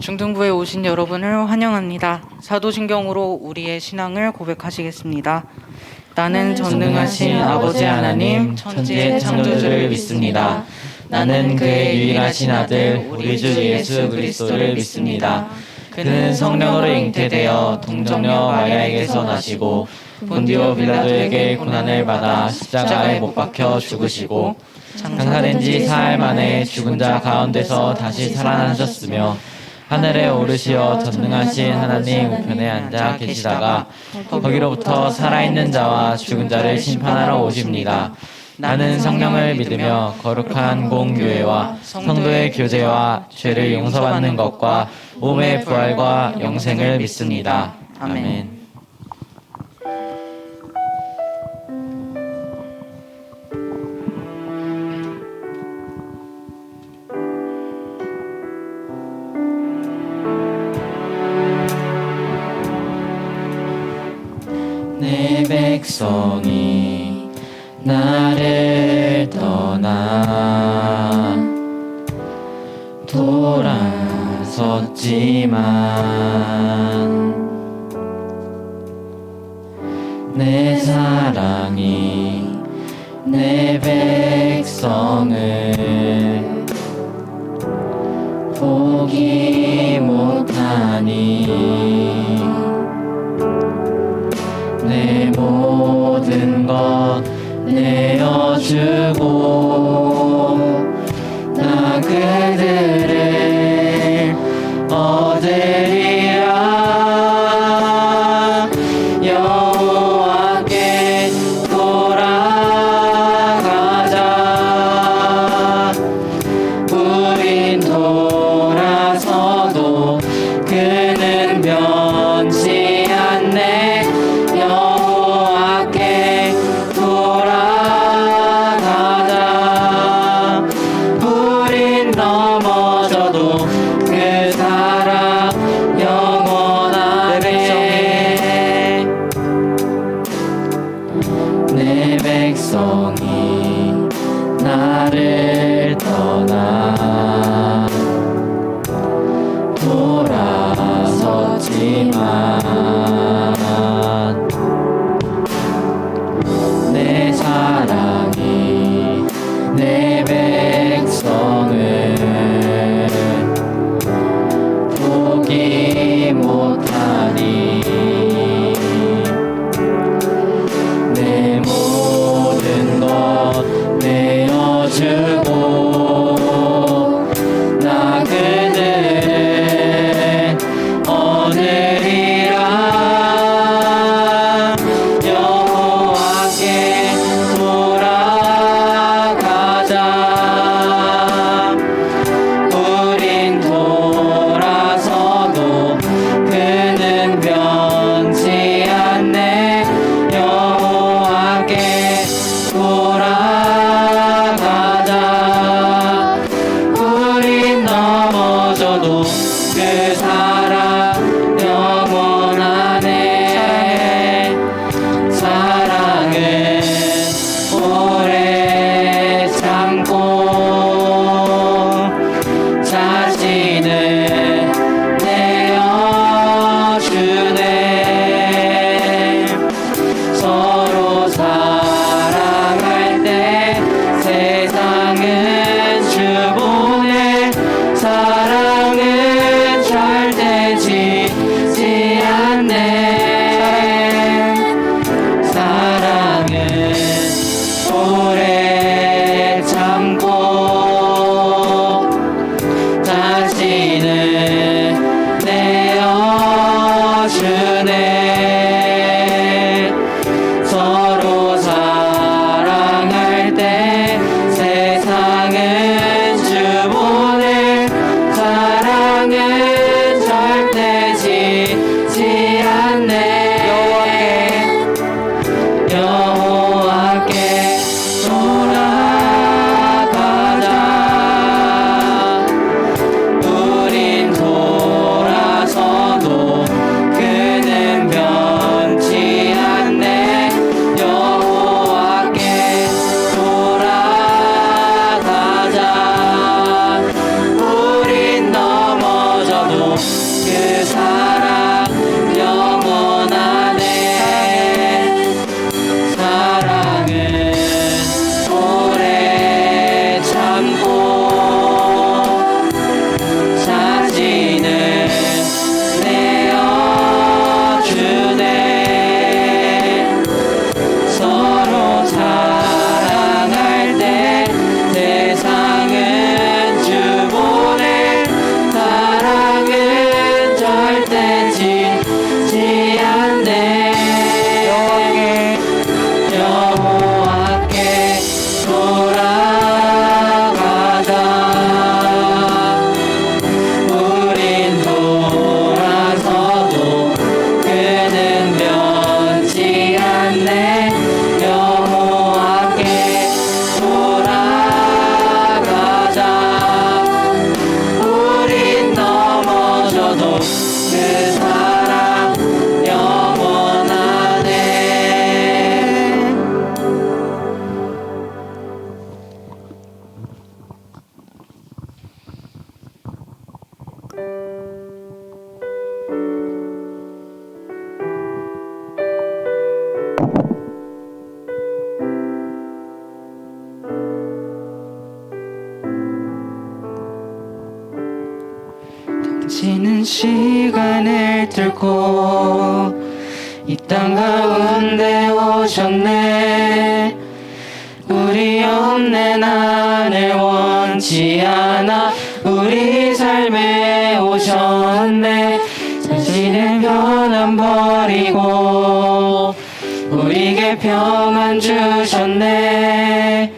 중등부에 오신 여러분을 환영합니다. 사도신경으로 우리의 신앙을 고백하시겠습니다. 나는 전능하신 아버지 하나님, 천지의 창조주를 믿습니다. 나는 그의 유일하신 아들, 우리 주 예수 그리스도를 믿습니다. 그는 성령으로 잉태되어 동정녀 마리아에게서 나시고 본디오 빌라도에게 고난을 받아 십자가에 못 박혀 죽으시고 장사된 지 사흘 만에 죽은 자 가운데서 다시 살아나셨으며 하늘에 오르시어 전능하신 하나님 우편에 앉아 계시다가 거기로부터 살아있는 자와 죽은 자를 심판하러 오십니다. 나는 성령을 믿으며 거룩한 공교회와 성도의 교제와 죄를 용서받는 것과 몸의 부활과 영생을 믿습니다. 아멘. 내 백성이 나를 떠나 돌아섰지만 내 사랑이 내 백성을 포기 못하니 내 모든 것 내어주고 나 그들을 얻으리라. 여호와께 돌아가자. 우린 돌아서도 그는 변치 않네. 여호와께 돌아가자. 우린 넘어져도 그 사랑 영원하네. 내 백성이 나를 떠나 돌아섰지만 내 사랑이 내 백성을 포기 못하니 내 모든 것 내어주고 나 그들을 얻으리라. 여호와께 돌아가자. 우린 돌아서도 그는 변치 않네. 여호와께 돌아가자. 우린 넘어져도 그 사랑 영원하네. 사랑은 오래 참고 자신을 내어주네. 서로 사랑할 때 세상은 주보내. 사랑은 당신은 시간을 뚫고 이 땅 가운데 오셨네. 우리 없는 나를 원치 않아 우리 삶에 오셨네. 자신의 변함 버리고 우리에게 평안 주셨네.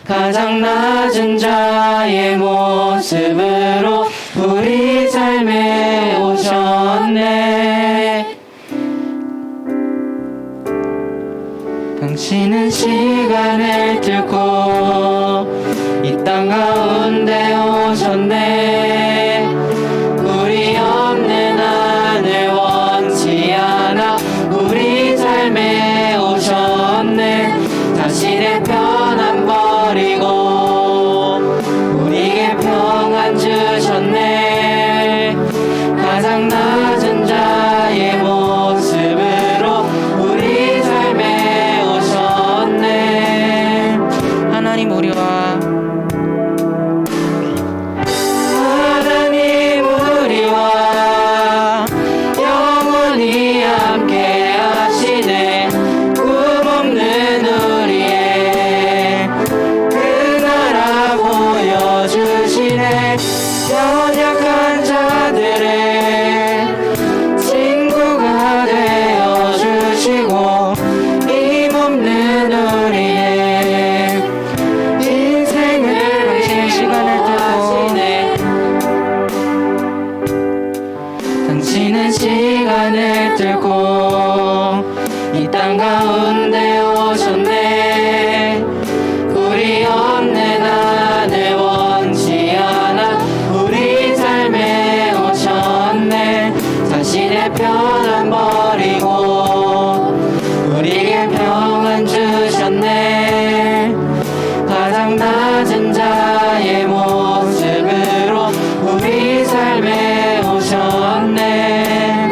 가장 낮은 자의 모습으로 우리 삶에 오셨네. 당신은 시간을 뚫고 이 땅 가운데 오셨네. 우리 없는 하늘 원치 않아 우리 삶에 오셨네. 자신의 편안 버리고 우리에게 평안 주셨네. 가장 낮은 자의 모습으로 우리 삶에 오셨네. 하나님 우리와 영원히 함께 하시네. 꿈 없는 우리의 그 나라 보여주시네. 연약한 자들의 친구가 되어주시고 힘없는 우리의 인생을 당신 시간을 하시네. 당신은 시간을 뚫고 이 땅 가운데 오셨네. 우리 없는 하늘 원치 않아 우리 삶에 오셨네. 자신의 편안 버리고 우리에게 평안 주셨네. 가장 낮은 자의 모습으로 우리 삶에 오셨네.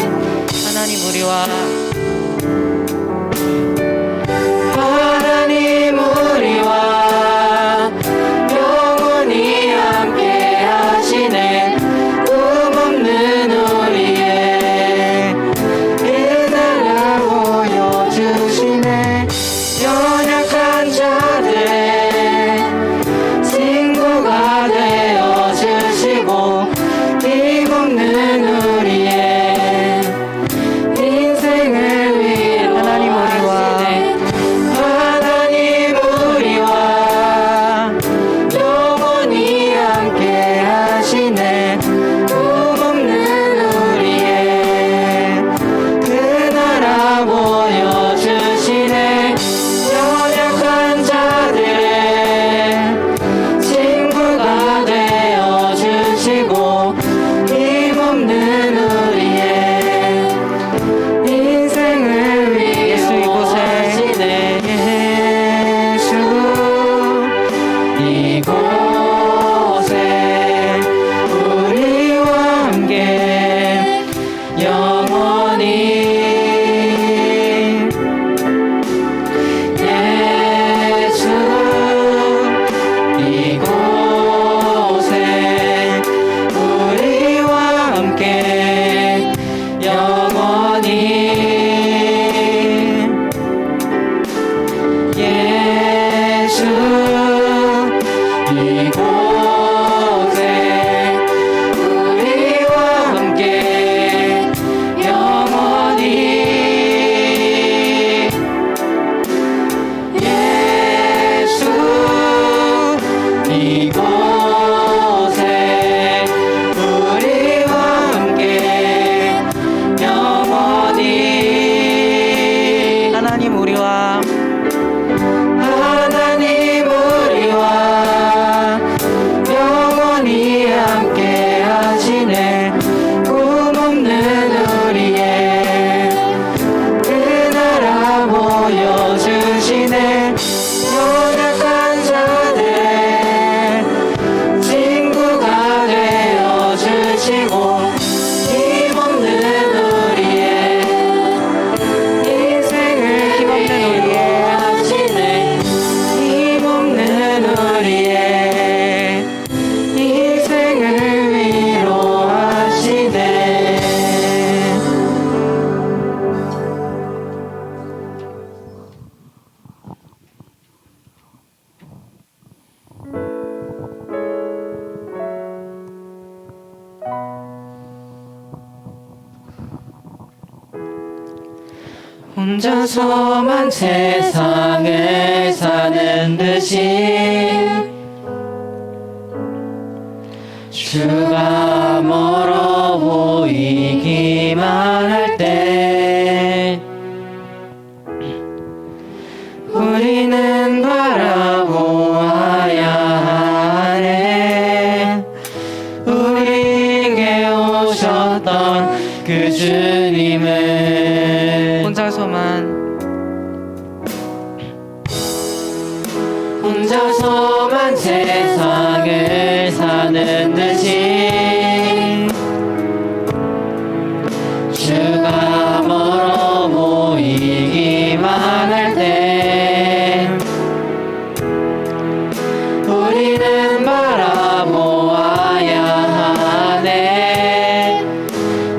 혼자서만 세상을 사는 듯이 주가 멀어 보이기만 할 때 우리는 바라보아야 하네. 우리에게 오셨던 그 주님을 혼자서만 세상을 사는 듯이 주가 멀어 보이기만 할 때 우리는 바라보아야 하네.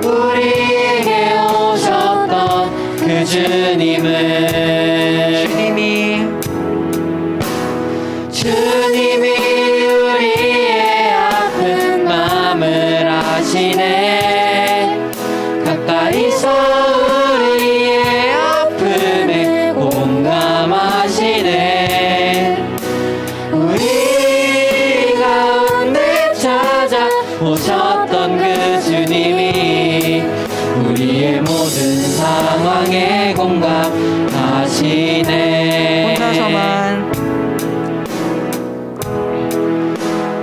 우리에게 오셨던 그 주님이 우리의 아픈 마음을 아시네. 가까이서 우리의 아픔에 공감하시네. 우리 가운데 찾아오셨던 그 주님이 우리의 모든 상황에 공감하시네.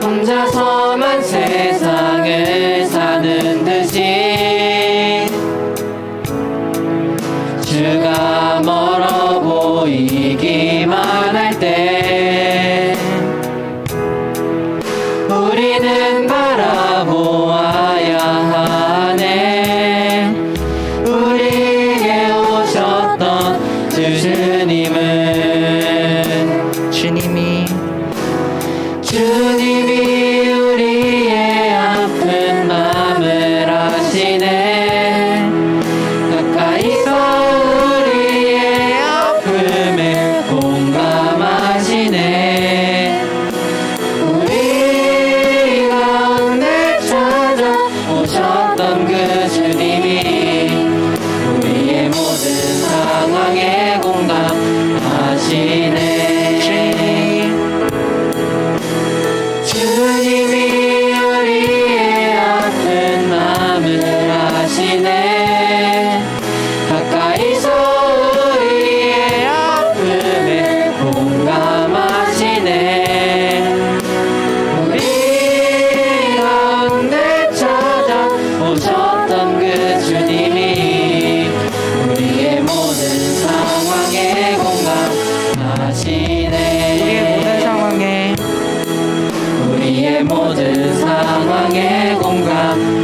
혼자서만 세상을 사는 듯이 주가 멀어 보이기만 할 때 우리는 바라보아야 하네. 우리에게 오셨던 주님이 우리의 아픈 마음을 아시네. 가까이서 우리의 아픔에 공감하시네. 우리 가운데 찾아오셨던 그 주님이 우리의 모든 상황에 공감하시네. 주님이 우리의 아픈 마음을 아시네. 가까이서 우리의 아픔에 공감하시네. 우리 가운데 찾아오셨던 그 주님이 우리의 모든 상황에 공감하시네. 우리의 모든 상황에 공감하시네.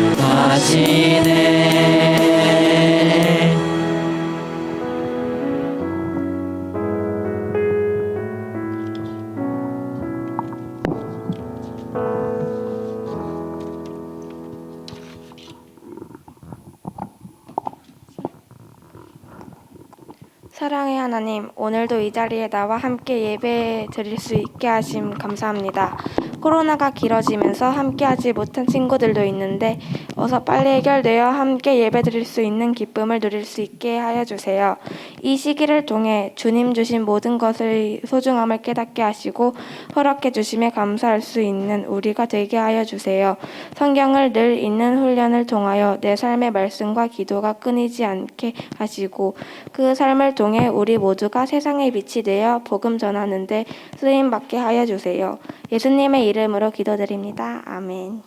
사랑의 하나님, 오늘도 이 자리에 나와 함께 예배 드릴 수 있게 하심 감사합니다. 코로나가 길어지면서 함께하지 못한 친구들도 있는데 어서 빨리 해결되어 함께 예배 드릴 수 있는 기쁨을 누릴 수 있게 하여 주세요. 이 시기를 통해 주님 주신 모든 것의 소중함을 깨닫게 하시고 허락해 주심에 감사할 수 있는 우리가 되게 하여 주세요. 성경을 늘 읽는 훈련을 통하여 내 삶의 말씀과 기도가 끊이지 않게 하시고 그 삶을 통해 우리 모두가 세상의 빛이 되어 복음 전하는 데 쓰임 받게 하여 주세요. 예수님의 이름으로 기도드립니다. 아멘.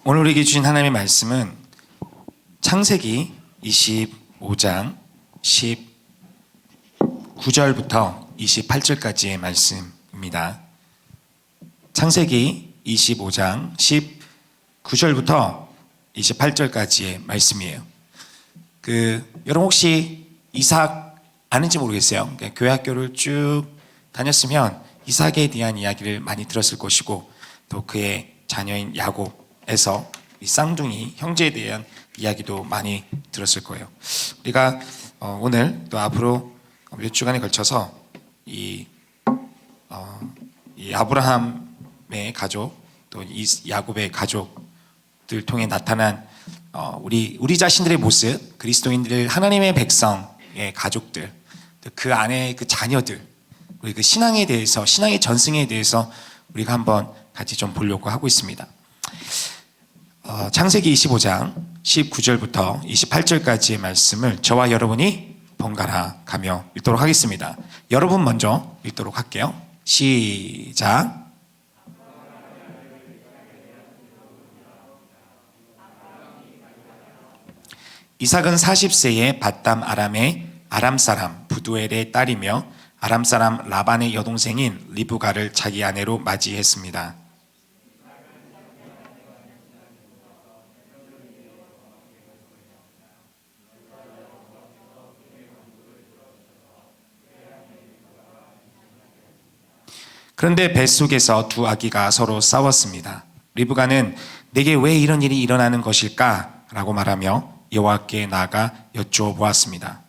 오늘 우리에게 주신 하나님의 말씀은 창세기 25장 19절부터 28절까지의 말씀입니다. 창세기 25장 19절부터 28절까지의 말씀이에요. 여러분 혹시 이삭 아는지 모르겠어요. 교회 학교를 쭉 다녔으면 이삭에 대한 이야기를 많이 들었을 것이고 또 그의 자녀인 야곱에서 이 쌍둥이 형제에 대한 이야기도 많이 들었을 거예요. 우리가 오늘 또 앞으로 몇 주간에 걸쳐서 이 아브라함의 가족 또 이 야곱의 가족들 통해 나타난 우리 자신들의 모습, 그리스도인들 하나님의 백성의 가족들, 그 안에 그 자녀들, 우리 그 신앙에 대해서, 신앙의 전승에 대해서 우리가 한번 같이 좀 보려고 하고 있습니다. 창세기 25장 19절부터 28절까지의 말씀을 저와 여러분이 번갈아 가며 읽도록 하겠습니다. 여러분 먼저 읽도록 할게요. 시작. 이삭은 40세에 밧담 아람의 아람 사람 부두엘의 딸이며 아람 사람 라반의 여동생인 리브가를 자기 아내로 맞이했습니다. 그런데 뱃속에서 두 아기가 서로 싸웠습니다. 리브가는 내게 왜 이런 일이 일어나는 것일까? 라고 말하며 여호와께 나아가 여쭈어 보았습니다.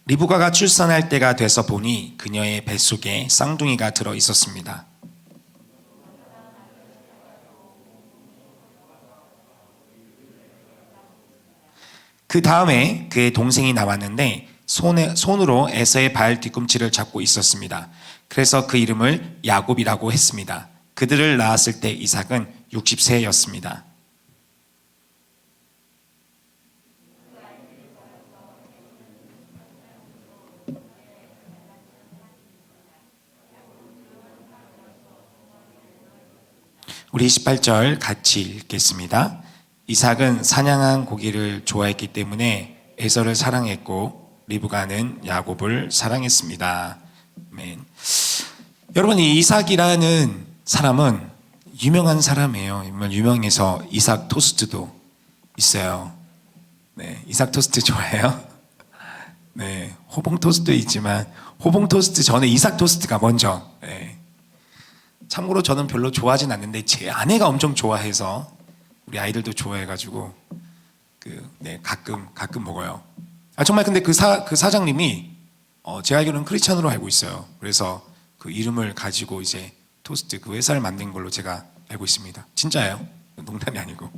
리브가가 출산할 때가 돼서 보니 그녀의 뱃속에 쌍둥이가 들어 있었습니다. 그 다음에 그의 동생이 나왔는데 손으로 에서의 발 뒤꿈치를 잡고 있었습니다. 그래서 그 이름을 야곱이라고 했습니다. 그들을 낳았을 때 이삭은 60세였습니다. 우리 28절 같이 읽겠습니다. 이삭은 사냥한 고기를 좋아했기 때문에 에서를 사랑했고 리브가는 야곱을 사랑했습니다. 아멘. 여러분, 이 이삭이라는 사람은 유명한 사람이에요. 정말 유명해서 이삭 토스트도 있어요. 네, 이삭 토스트 좋아해요? 네, 호봉 토스트도 있지만 호봉 토스트 전에 이삭 토스트가 먼저. 네. 참고로 저는 별로 좋아하진 않는데 제 아내가 엄청 좋아해서 우리 아이들도 좋아해가지고 가끔 먹어요. 정말 근데 그 사장님이 제가 알기로는 크리스찬으로 알고 있어요. 그래서 그 이름을 가지고 이제 토스트 그 회사를 만든 걸로 제가 알고 있습니다. 진짜예요. 농담이 아니고.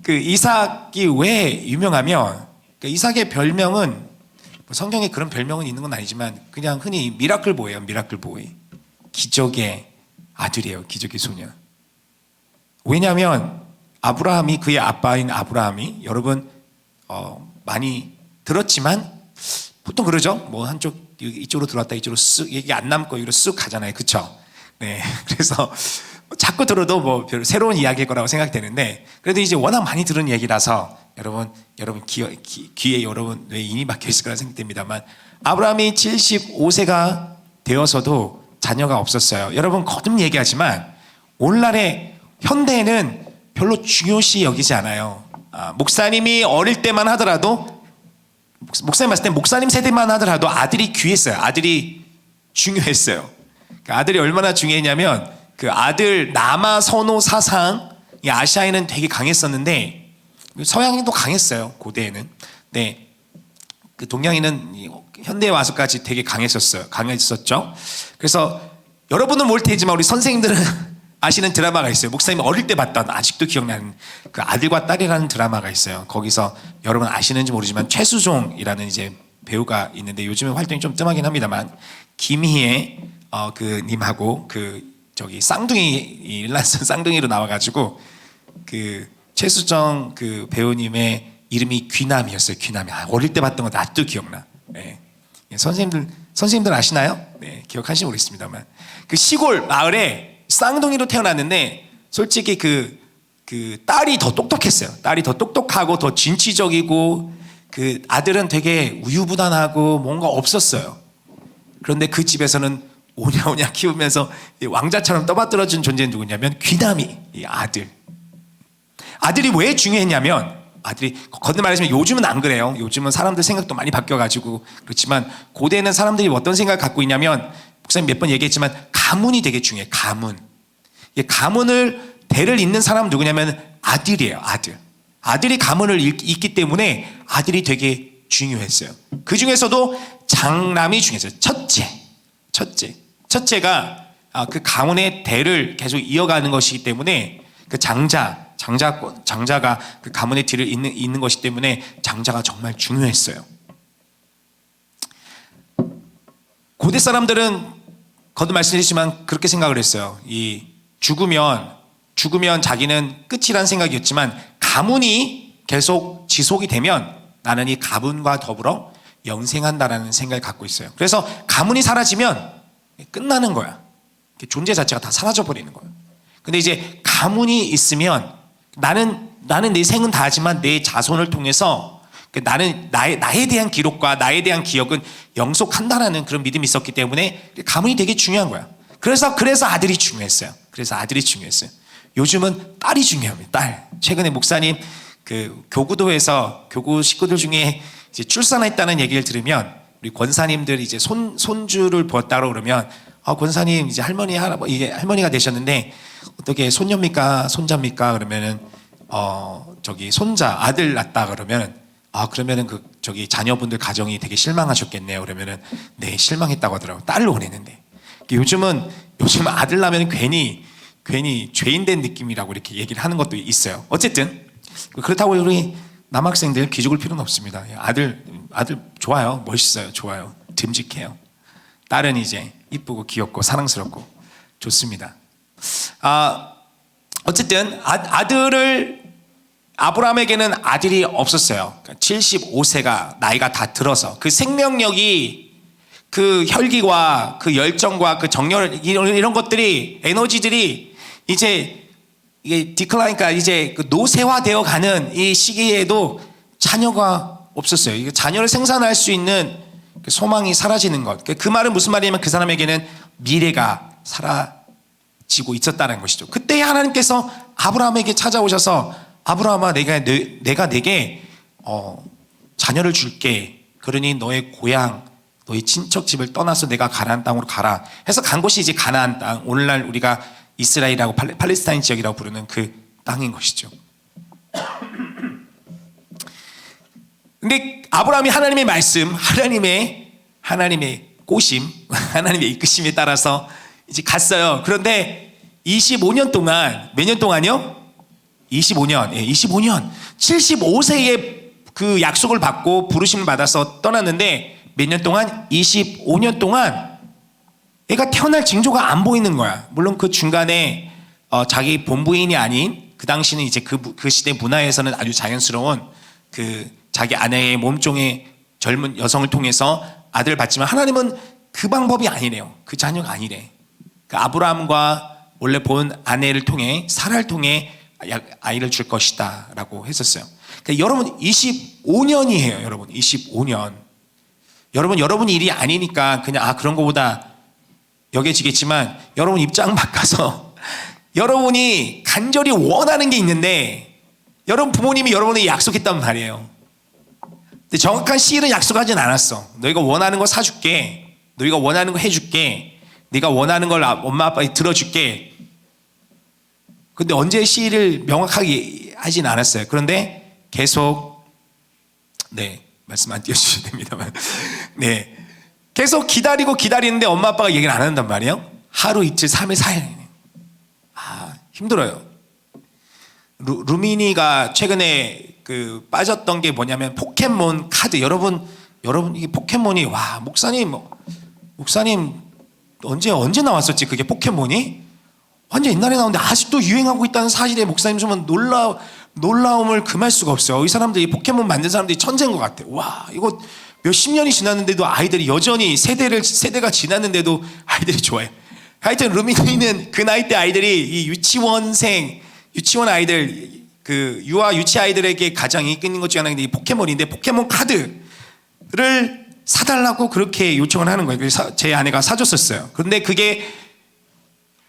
그 이삭이 왜 유명하면 이삭의 별명은 성경에 그런 별명은 있는 건 아니지만 그냥 흔히 미라클 보이예요. 미라클 보이. 기적의 아들이에요. 기적의 소년. 왜냐하면 아브라함이 그의 아빠인 아브라함이 여러분 많이 들었지만 보통 그러죠. 뭐 한쪽 이쪽으로 들어왔다 이쪽으로 쓱 얘기 안 남고 이로 쓱 가잖아요. 그렇죠? 네. 그래서 자꾸 들어도 뭐 별 새로운 이야기일 거라고 생각되는데 그래도 이제 워낙 많이 들은 얘기라서 여러분 귀에 여러분 뇌에 인이 박혀 있을 거라 생각됩니다만 아브라함이 75세가 되어서도 자녀가 없었어요. 여러분 거듭 얘기하지만 오늘날의 현대에는 별로 중요시 여기지 않아요. 목사님이 어릴 때만 하더라도 목사님 봤을 때 목사님 세대만 하더라도 아들이 귀했어요. 아들이 중요했어요. 그러니까 아들이 얼마나 중요했냐면 그 아들 남아 선호 사상 이 아시아에는 되게 강했었는데 서양인도 강했어요. 고대에는. 네, 그 동양인은 현대에 와서까지 되게 강했었죠. 그래서 여러분은 모를 테지만 우리 선생님들은 아시는 드라마가 있어요. 목사님이 어릴 때 봤던 아직도 기억나는 그 아들과 딸이라는 드라마가 있어요. 거기서 여러분 아시는지 모르지만 최수종이라는 이제 배우가 있는데 요즘에 활동이 좀 뜸하긴 합니다만 김희애 그 님하고 그 저기 쌍둥이 일란선 쌍둥이로 나와가지고 그 최수정 그 배우님의 이름이 귀남이었어요. 귀남이. 어릴 때 봤던 거 아직도 기억나. 네. 선생님들 아시나요? 네, 기억하시지 모르겠습니다만 그 시골 마을에 쌍둥이로 태어났는데 솔직히 그 딸이 더 똑똑했어요. 딸이 더 똑똑하고 더 진취적이고 그 아들은 되게 우유부단하고 뭔가 없었어요. 그런데 그 집에서는 오냐오냐 키우면서 왕자처럼 떠받들어준 존재는 누구냐면 귀남이 이 아들이 왜 중요했냐면 아들이 거듭 말하자면 요즘은 안 그래요. 요즘은 사람들 생각도 많이 바뀌어가지고 그렇지만 고대에는 사람들이 어떤 생각을 갖고 있냐면 목사님 몇 번 얘기했지만 가문이 되게 중요해요. 가문. 가문을 대를 잇는 사람은 누구냐면 아들이에요. 아들. 아들이 가문을 잇기 때문에 아들이 되게 중요했어요. 그 중에서도 장남이 중요했어요. 첫째가 그 가문의 대를 계속 이어가는 것이기 때문에 그 장자가 그 가문의 뒤를 잇는 것이기 때문에 장자가 정말 중요했어요. 고대 사람들은 거듭 말씀드리지만 그렇게 생각을 했어요. 이 죽으면 자기는 끝이라는 생각이었지만 가문이 계속 지속이 되면 나는 이 가문과 더불어 영생한다라는 생각을 갖고 있어요. 그래서 가문이 사라지면 끝나는 거야. 존재 자체가 다 사라져 버리는 거예요. 근데 이제 가문이 있으면 나는 내 생은 다하지만 내 자손을 통해서 나는 나에 대한 기록과 나에 대한 기억은 영속한다라는 그런 믿음이 있었기 때문에 가문이 되게 중요한 거야. 그래서 아들이 중요했어요. 요즘은 딸이 중요합니다. 딸. 최근에 목사님 그 교구도에서 교구 식구들 중에 이제 출산했다는 얘기를 들으면 우리 권사님들 이제 손주를 보았다고 그러면 권사님 이제 할머니가 되셨는데 어떻게 손녀입니까? 손자입니까? 그러면은 저기 손자 아들 낳았다 그러면 그러면은 저기 자녀분들 가정이 되게 실망하셨겠네요. 그러면은 네 실망했다고 하더라고요. 딸로 보냈는데 요즘 아들 낳으면 괜히 죄인된 느낌이라고 이렇게 얘기를 하는 것도 있어요. 어쨌든 그렇다고 우리 남학생들 기죽을 필요는 없습니다. 아들 좋아요. 멋있어요. 좋아요. 듬직해요. 딸은 이제 이쁘고 귀엽고 사랑스럽고 좋습니다. 어쨌든 아브라함에게는 아들이 없었어요. 75세가 나이가 다 들어서 그 생명력이 그 혈기와 그 열정과 그 정열 이런 것들이 에너지들이 이제 이게 디클라인까 이제 그 노쇠화되어 가는 이 시기에도 자녀가 없었어요. 이게 자녀를 생산할 수 있는 소망이 사라지는 것. 그 말은 무슨 말이냐면 그 사람에게는 미래가 사라지고 있었다는 것이죠. 그때 하나님께서 아브라함에게 찾아오셔서 아브라함아 내가 내게 자녀를 줄게. 그러니 너의 고향 너희 친척 집을 떠나서 내가 가나안 땅으로 가라 해서 간 곳이 이제 가나안 땅, 오늘날 우리가 이스라엘이라고 팔레스타인 지역이라고 부르는 그 땅인 것이죠. 근데 아브라함이 하나님의 말씀, 하나님의 꼬심, 하나님의 이끄심에 따라서 이제 갔어요. 그런데 25년 동안, 몇 년 동안요? 25년, 75세에 그 약속을 받고 부르심을 받아서 떠났는데 몇 년 동안? 25년 동안 애가 태어날 징조가 안 보이는 거야. 물론 그 중간에 자기 본부인이 아닌 그 당시는 이제 그 시대 문화에서는 아주 자연스러운 그 자기 아내의 몸종의 젊은 여성을 통해서 아들을 받지만 하나님은 그 방법이 아니래요. 그 자녀가 아니래. 그 아브라함과 원래 본 아내를 통해 사라를 통해 아이를 줄 것이다 라고 했었어요. 그러니까 여러분 25년이에요. 여러분 25년. 여러분 일이 아니니까 그냥 그런 거보다 여겨지겠지만 여러분 입장 바꿔서 여러분이 간절히 원하는 게 있는데 여러분 부모님이 여러분에게 약속했단 말이에요. 근데 정확한 시일은 약속하진 않았어. 너희가 원하는 거 사줄게. 너희가 원하는 거 해줄게. 네가 원하는 걸 엄마 아빠에 들어줄게. 근데 언제 시일을 명확하게 하진 않았어요. 그런데 계속 말씀 안 띄워주셔도 됩니다만 계속 기다리는데 엄마 아빠가 얘기를 안 한단 말이에요. 하루 이틀 3일 4일 힘들어요. 루미니가 최근에 그 빠졌던 게 뭐냐면 포켓몬 카드. 여러분 이게 포켓몬이 목사님 언제 나왔었지 그게 포켓몬이? 완전 옛날에 나왔는데 아직도 유행하고 있다는 사실에 목사님 정말 놀라움을 금할 수가 없어요. 이 사람들이 포켓몬 만든 사람들이 천재인 것 같아요. 이거 몇십 년이 지났는데도 아이들이 여전히 세대가 지났는데도 아이들이 좋아해. 하여튼 루미니는 그 나이 때 아이들이 이 유치원 아이들 그 유치 아이들에게 가장 인기 있는 것 중에 하나가 이 포켓몬인데 포켓몬 카드를 사달라고 그렇게 요청을 하는 거예요. 그래서 제 아내가 사줬었어요. 그런데 그게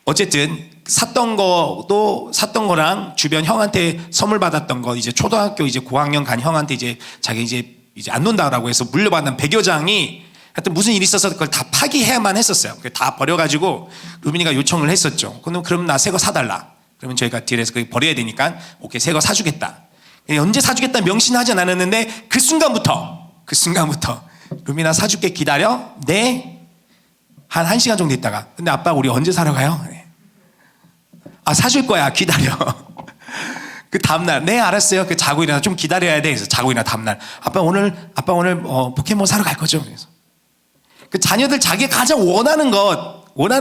어쨌든 샀던 거랑 주변 형한테 선물 받았던 거 이제 초등학교 이제 고학년 간 형한테 이제 자기 이제 안 논다라고 해서 물려받는 100여 장이 하여튼 무슨 일이 있어서 그걸 다 파기해야만 했었어요. 다 버려가지고 루빈이가 요청을 했었죠. 그럼 나 새 거 사달라. 그러면 저희가 딜에서 그걸 버려야 되니까 오케이 새 거 사주겠다. 언제 사주겠다 명신하진 않았는데 그 순간부터 루빈아 사줄게 기다려. 네. 한 1시간 정도 있다가 근데 아빠 우리 언제 사러 가요? 아 사줄 거야 기다려. 그 다음날 네 알았어요. 그 자고 일어나 좀 기다려야 돼. 그래서 자고 일어나 다음날 아빠 오늘 포켓몬 사러 갈 거죠. 그래서 그 자녀들 자기가 가장 원하는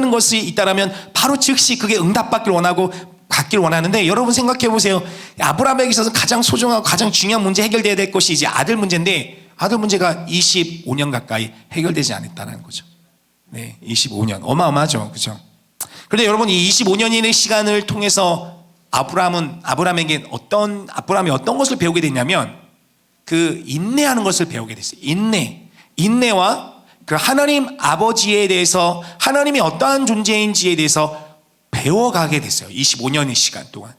것이 있다라면 바로 즉시 그게 응답받길 원하고 갖길 원하는데 여러분 생각해 보세요. 아브라함에게 있어서 가장 소중하고 가장 중요한 문제 해결돼야 될 것이 이제 아들 문제인데 아들 문제가 25년 가까이 해결되지 않았다는 거죠. 네, 25년 어마어마하죠, 그렇죠? 그런데 여러분 이 25년의 시간을 통해서 아브라함이 어떤 것을 배우게 됐냐면 그 인내하는 것을 배우게 됐어요. 인내와 그 하나님 아버지에 대해서 하나님이 어떠한 존재인지에 대해서 배워가게 됐어요. 25년의 시간 동안.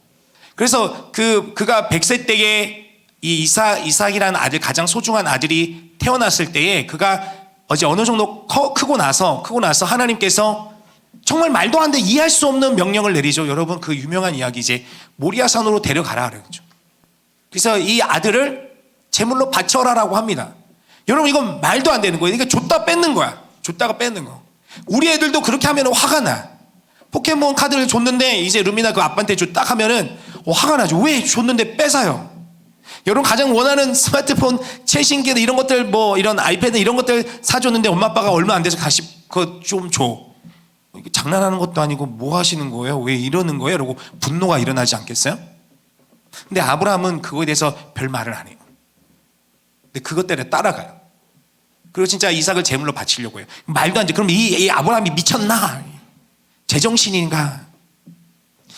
그래서 그가 100세 때에 이 이삭이라는 아들 가장 소중한 아들이 태어났을 때에 그가 어제 어느 정도 크고 나서 하나님께서 정말 말도 안 돼 이해할 수 없는 명령을 내리죠. 여러분 그 유명한 이야기 이제 모리아산으로 데려가라 그러죠. 그래서 이 아들을 제물로 바쳐라라고 합니다. 여러분 이건 말도 안 되는 거예요. 이게 줬다가 뺏는 거. 우리 애들도 그렇게 하면 화가 나. 포켓몬 카드를 줬는데 이제 루미나 그 아빠한테 딱 하면은 화가 나죠. 왜 줬는데 뺏어요? 여러분 가장 원하는 스마트폰, 최신기 이런 것들 뭐 이런 아이패드 이런 것들 사줬는데 엄마 아빠가 얼마 안 돼서 다시 그거 좀 줘. 장난하는 것도 아니고 뭐 하시는 거예요? 왜 이러는 거예요? 이러고 분노가 일어나지 않겠어요? 근데 아브라함은 그거에 대해서 별 말을 안 해요. 근데 그것 때문에 따라가요. 그리고 진짜 이삭을 제물로 바치려고 해요. 말도 안 돼. 그럼 이 아브라함이 미쳤나? 제정신인가?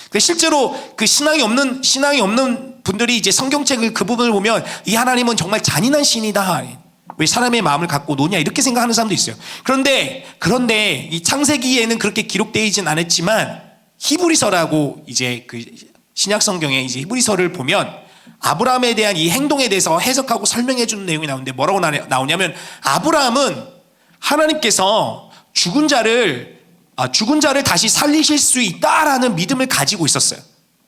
근데 실제로 그 신앙이 없는 분들이 이제 성경책을 그 부분을 보면 이 하나님은 정말 잔인한 신이다. 왜 사람의 마음을 갖고 노냐 이렇게 생각하는 사람도 있어요. 그런데 이 창세기에는 그렇게 기록되어 있진 않았지만 히브리서라고 이제 그 신약 성경에 이제 히브리서를 보면 아브라함에 대한 이 행동에 대해서 해석하고 설명해 주는 내용이 나오는데 뭐라고 나오냐면 아브라함은 하나님께서 죽은 자를 다시 살리실 수 있다라는 믿음을 가지고 있었어요.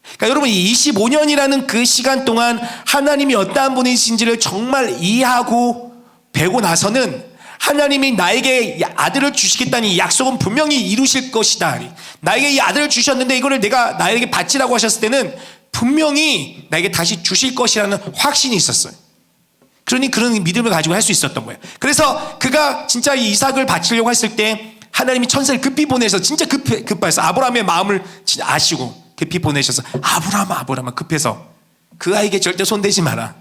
그러니까 여러분 이 25년이라는 그 시간 동안 하나님이 어떠한 분이신지를 정말 이해하고 배고 나서는 하나님이 나에게 아들을 주시겠다는 이 약속은 분명히 이루실 것이다. 나에게 이 아들을 주셨는데 이거를 내가 나에게 바치라고 하셨을 때는 분명히 나에게 다시 주실 것이라는 확신이 있었어요. 그러니 그런 믿음을 가지고 할 수 있었던 거예요. 그래서 그가 진짜 이 이삭을 바치려고 했을 때 하나님이 천사를 급히 보내서 진짜 급해서 아브라함의 마음을 진짜 아시고 급히 보내셔서 아브라함아 급해서 그 아이에게 절대 손대지 마라.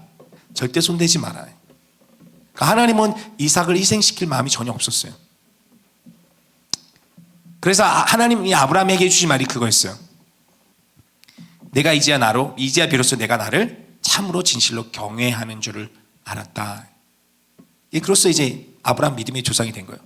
하나님은 이삭을 희생시킬 마음이 전혀 없었어요. 그래서 하나님이 아브라함에게 해주신 말이 그거였어요. 내가 이제야 비로소 내가 나를 참으로 진실로 경외하는 줄을 알았다. 그로써 이제 아브라함 믿음의 조상이 된 거예요.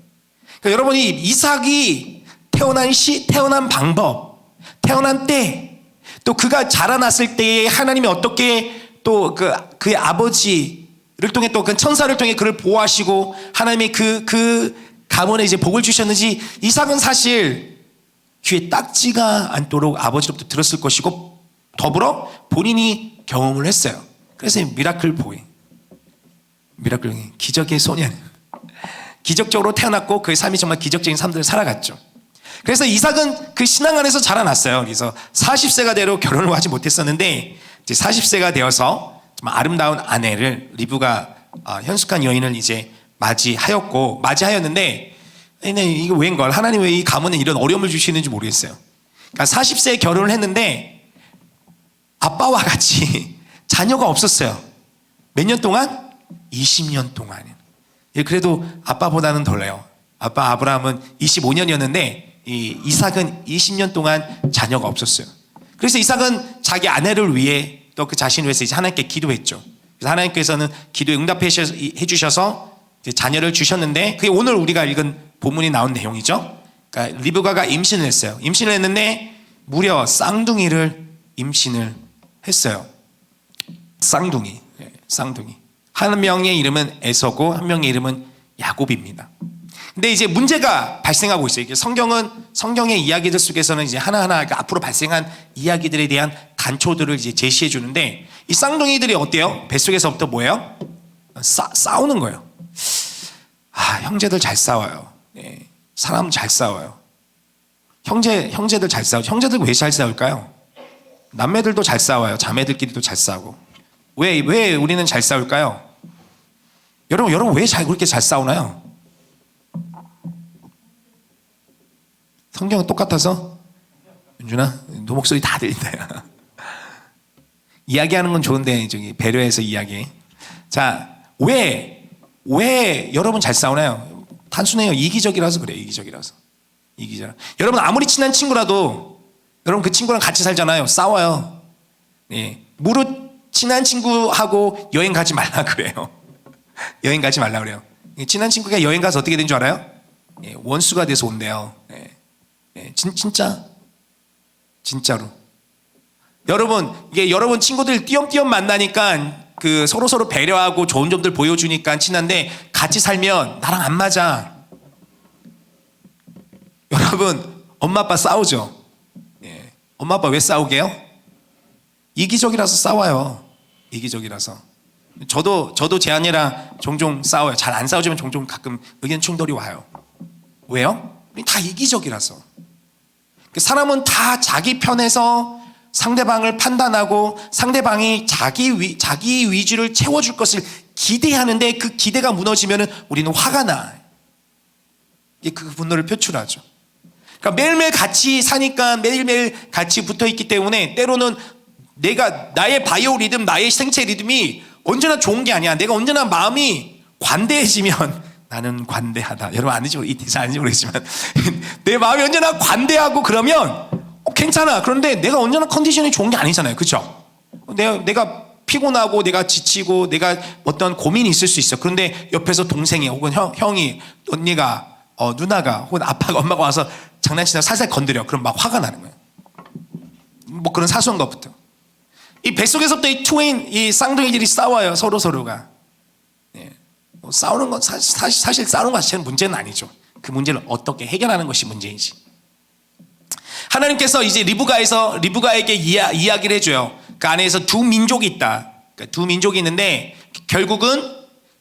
그러니까 여러분이 이삭이 태어난 방법, 태어난 때, 또 그가 자라났을 때에 하나님이 어떻게 또 그의 아버지를 통해 또 그 천사를 통해 그를 보호하시고 하나님이 그 가문에 이제 복을 주셨는지 이삭은 사실 귀에 딱지가 않도록 아버지로부터 들었을 것이고 더불어 본인이 경험을 했어요. 그래서 미라클 기적의 소년. 기적적으로 태어났고 그의 삶이 정말 기적적인 삶들을 살아갔죠. 그래서 이삭은 그 신앙 안에서 자라났어요. 그래서 40세가 되려 결혼을 하지 못했었는데 이제 40세가 되어서 정말 아름다운 아내를 리브가 현숙한 여인을 이제 맞이하였는데 이게 웬걸 하나님 왜 이 가문에 이런 어려움을 주시는지 모르겠어요. 그러니까 40세에 결혼을 했는데 아빠와 같이 자녀가 없었어요. 몇 년 동안? 20년 동안. 그래도 아빠보다는 덜해요. 아빠 아브라함은 25년이었는데 이 이삭은 20년 동안 자녀가 없었어요. 그래서 이삭은 자기 아내를 위해 또 그 자신을 위해서 이제 하나님께 기도했죠. 그래서 하나님께서는 기도에 응답해 주셔서 이제 자녀를 주셨는데 그게 오늘 우리가 읽은 본문이 나온 내용이죠. 그러니까 리브가가 임신을 했어요. 임신을 했는데 무려 쌍둥이를 임신을 했어요. 쌍둥이, 쌍둥이. 한 명의 이름은 에서고 한 명의 이름은 야곱입니다. 근데 이제 문제가 발생하고 있어요. 이게 성경의 이야기들 속에서는 이제 하나하나 앞으로 발생한 이야기들에 대한 단초들을 이제 제시해 주는데, 이 쌍둥이들이 어때요? 뱃속에서부터 뭐예요? 싸우는 거예요. 형제들 잘 싸워요. 사람 잘 싸워요. 형제들 잘 싸워요. 형제들 왜 잘 싸울까요? 남매들도 잘 싸워요. 자매들끼리도 잘 싸우고. 왜 우리는 잘 싸울까요? 여러분 왜 그렇게 잘 싸우나요? 성경은 똑같아서? 윤준아, 너 목소리 다 들린다. 이야기하는 건 좋은데 저기 배려해서 이야기. 자, 왜 여러분 잘 싸우나요? 단순해요. 이기적이라서 그래요. 이기적. 여러분 아무리 친한 친구라도 여러분 그 친구랑 같이 살잖아요. 싸워요. 무릇 친한 친구하고 여행 가지 말라 그래요. 여행 가지 말라 그래요. 친한 친구가 여행 가서 어떻게 된 줄 알아요? 원수가 돼서 온대요. 진짜로. 여러분 친구들 띄엄띄엄 만나니까 그 서로 배려하고 좋은 점들 보여주니까 친한데, 같이 살면 나랑 안 맞아. 여러분 엄마 아빠 싸우죠. 엄마 아빠 왜 싸우게요? 이기적이라서 싸워요. 이기적이라서. 저도 제 아내랑 종종 싸워요. 잘 안 싸우지만 종종 가끔 의견 충돌이 와요. 왜요? 다 이기적이라서. 사람은 다 자기 편에서 상대방을 판단하고 상대방이 자기 위주를 채워줄 것을 기대하는데, 그 기대가 무너지면 우리는 화가 나. 그 분노를 표출하죠. 그러니까 매일매일 같이 사니까 매일매일 같이 붙어 있기 때문에 때로는 나의 바이오 리듬, 나의 생체 리듬이 언제나 좋은 게 아니야. 내가 언제나 마음이 관대해지면 나는 관대하다. 여러분 아니죠? 이 대사 아닌지 모르겠지만 내 마음이 언제나 관대하고 그러면 괜찮아. 그런데 내가 언제나 컨디션이 좋은 게 아니잖아요. 그렇죠? 내가 피곤하고 내가 지치고 내가 어떤 고민이 있을 수 있어. 그런데 옆에서 동생이 혹은 형이, 언니가, 누나가 혹은 아빠가, 엄마가 와서 장난치다 살살 건드려. 그럼 막 화가 나는 거예요. 뭐 그런 사소한 것부터. 이 뱃속에서부터 이 쌍둥이들이 싸워요. 서로가. 싸우는 건 사실 싸우는 것 자체는 문제는 아니죠. 그 문제를 어떻게 해결하는 것이 문제이지. 하나님께서 이제 리브가에게 이야기를 해줘요. 그 안에서 두 민족이 있다. 그러니까 두 민족이 있는데 결국은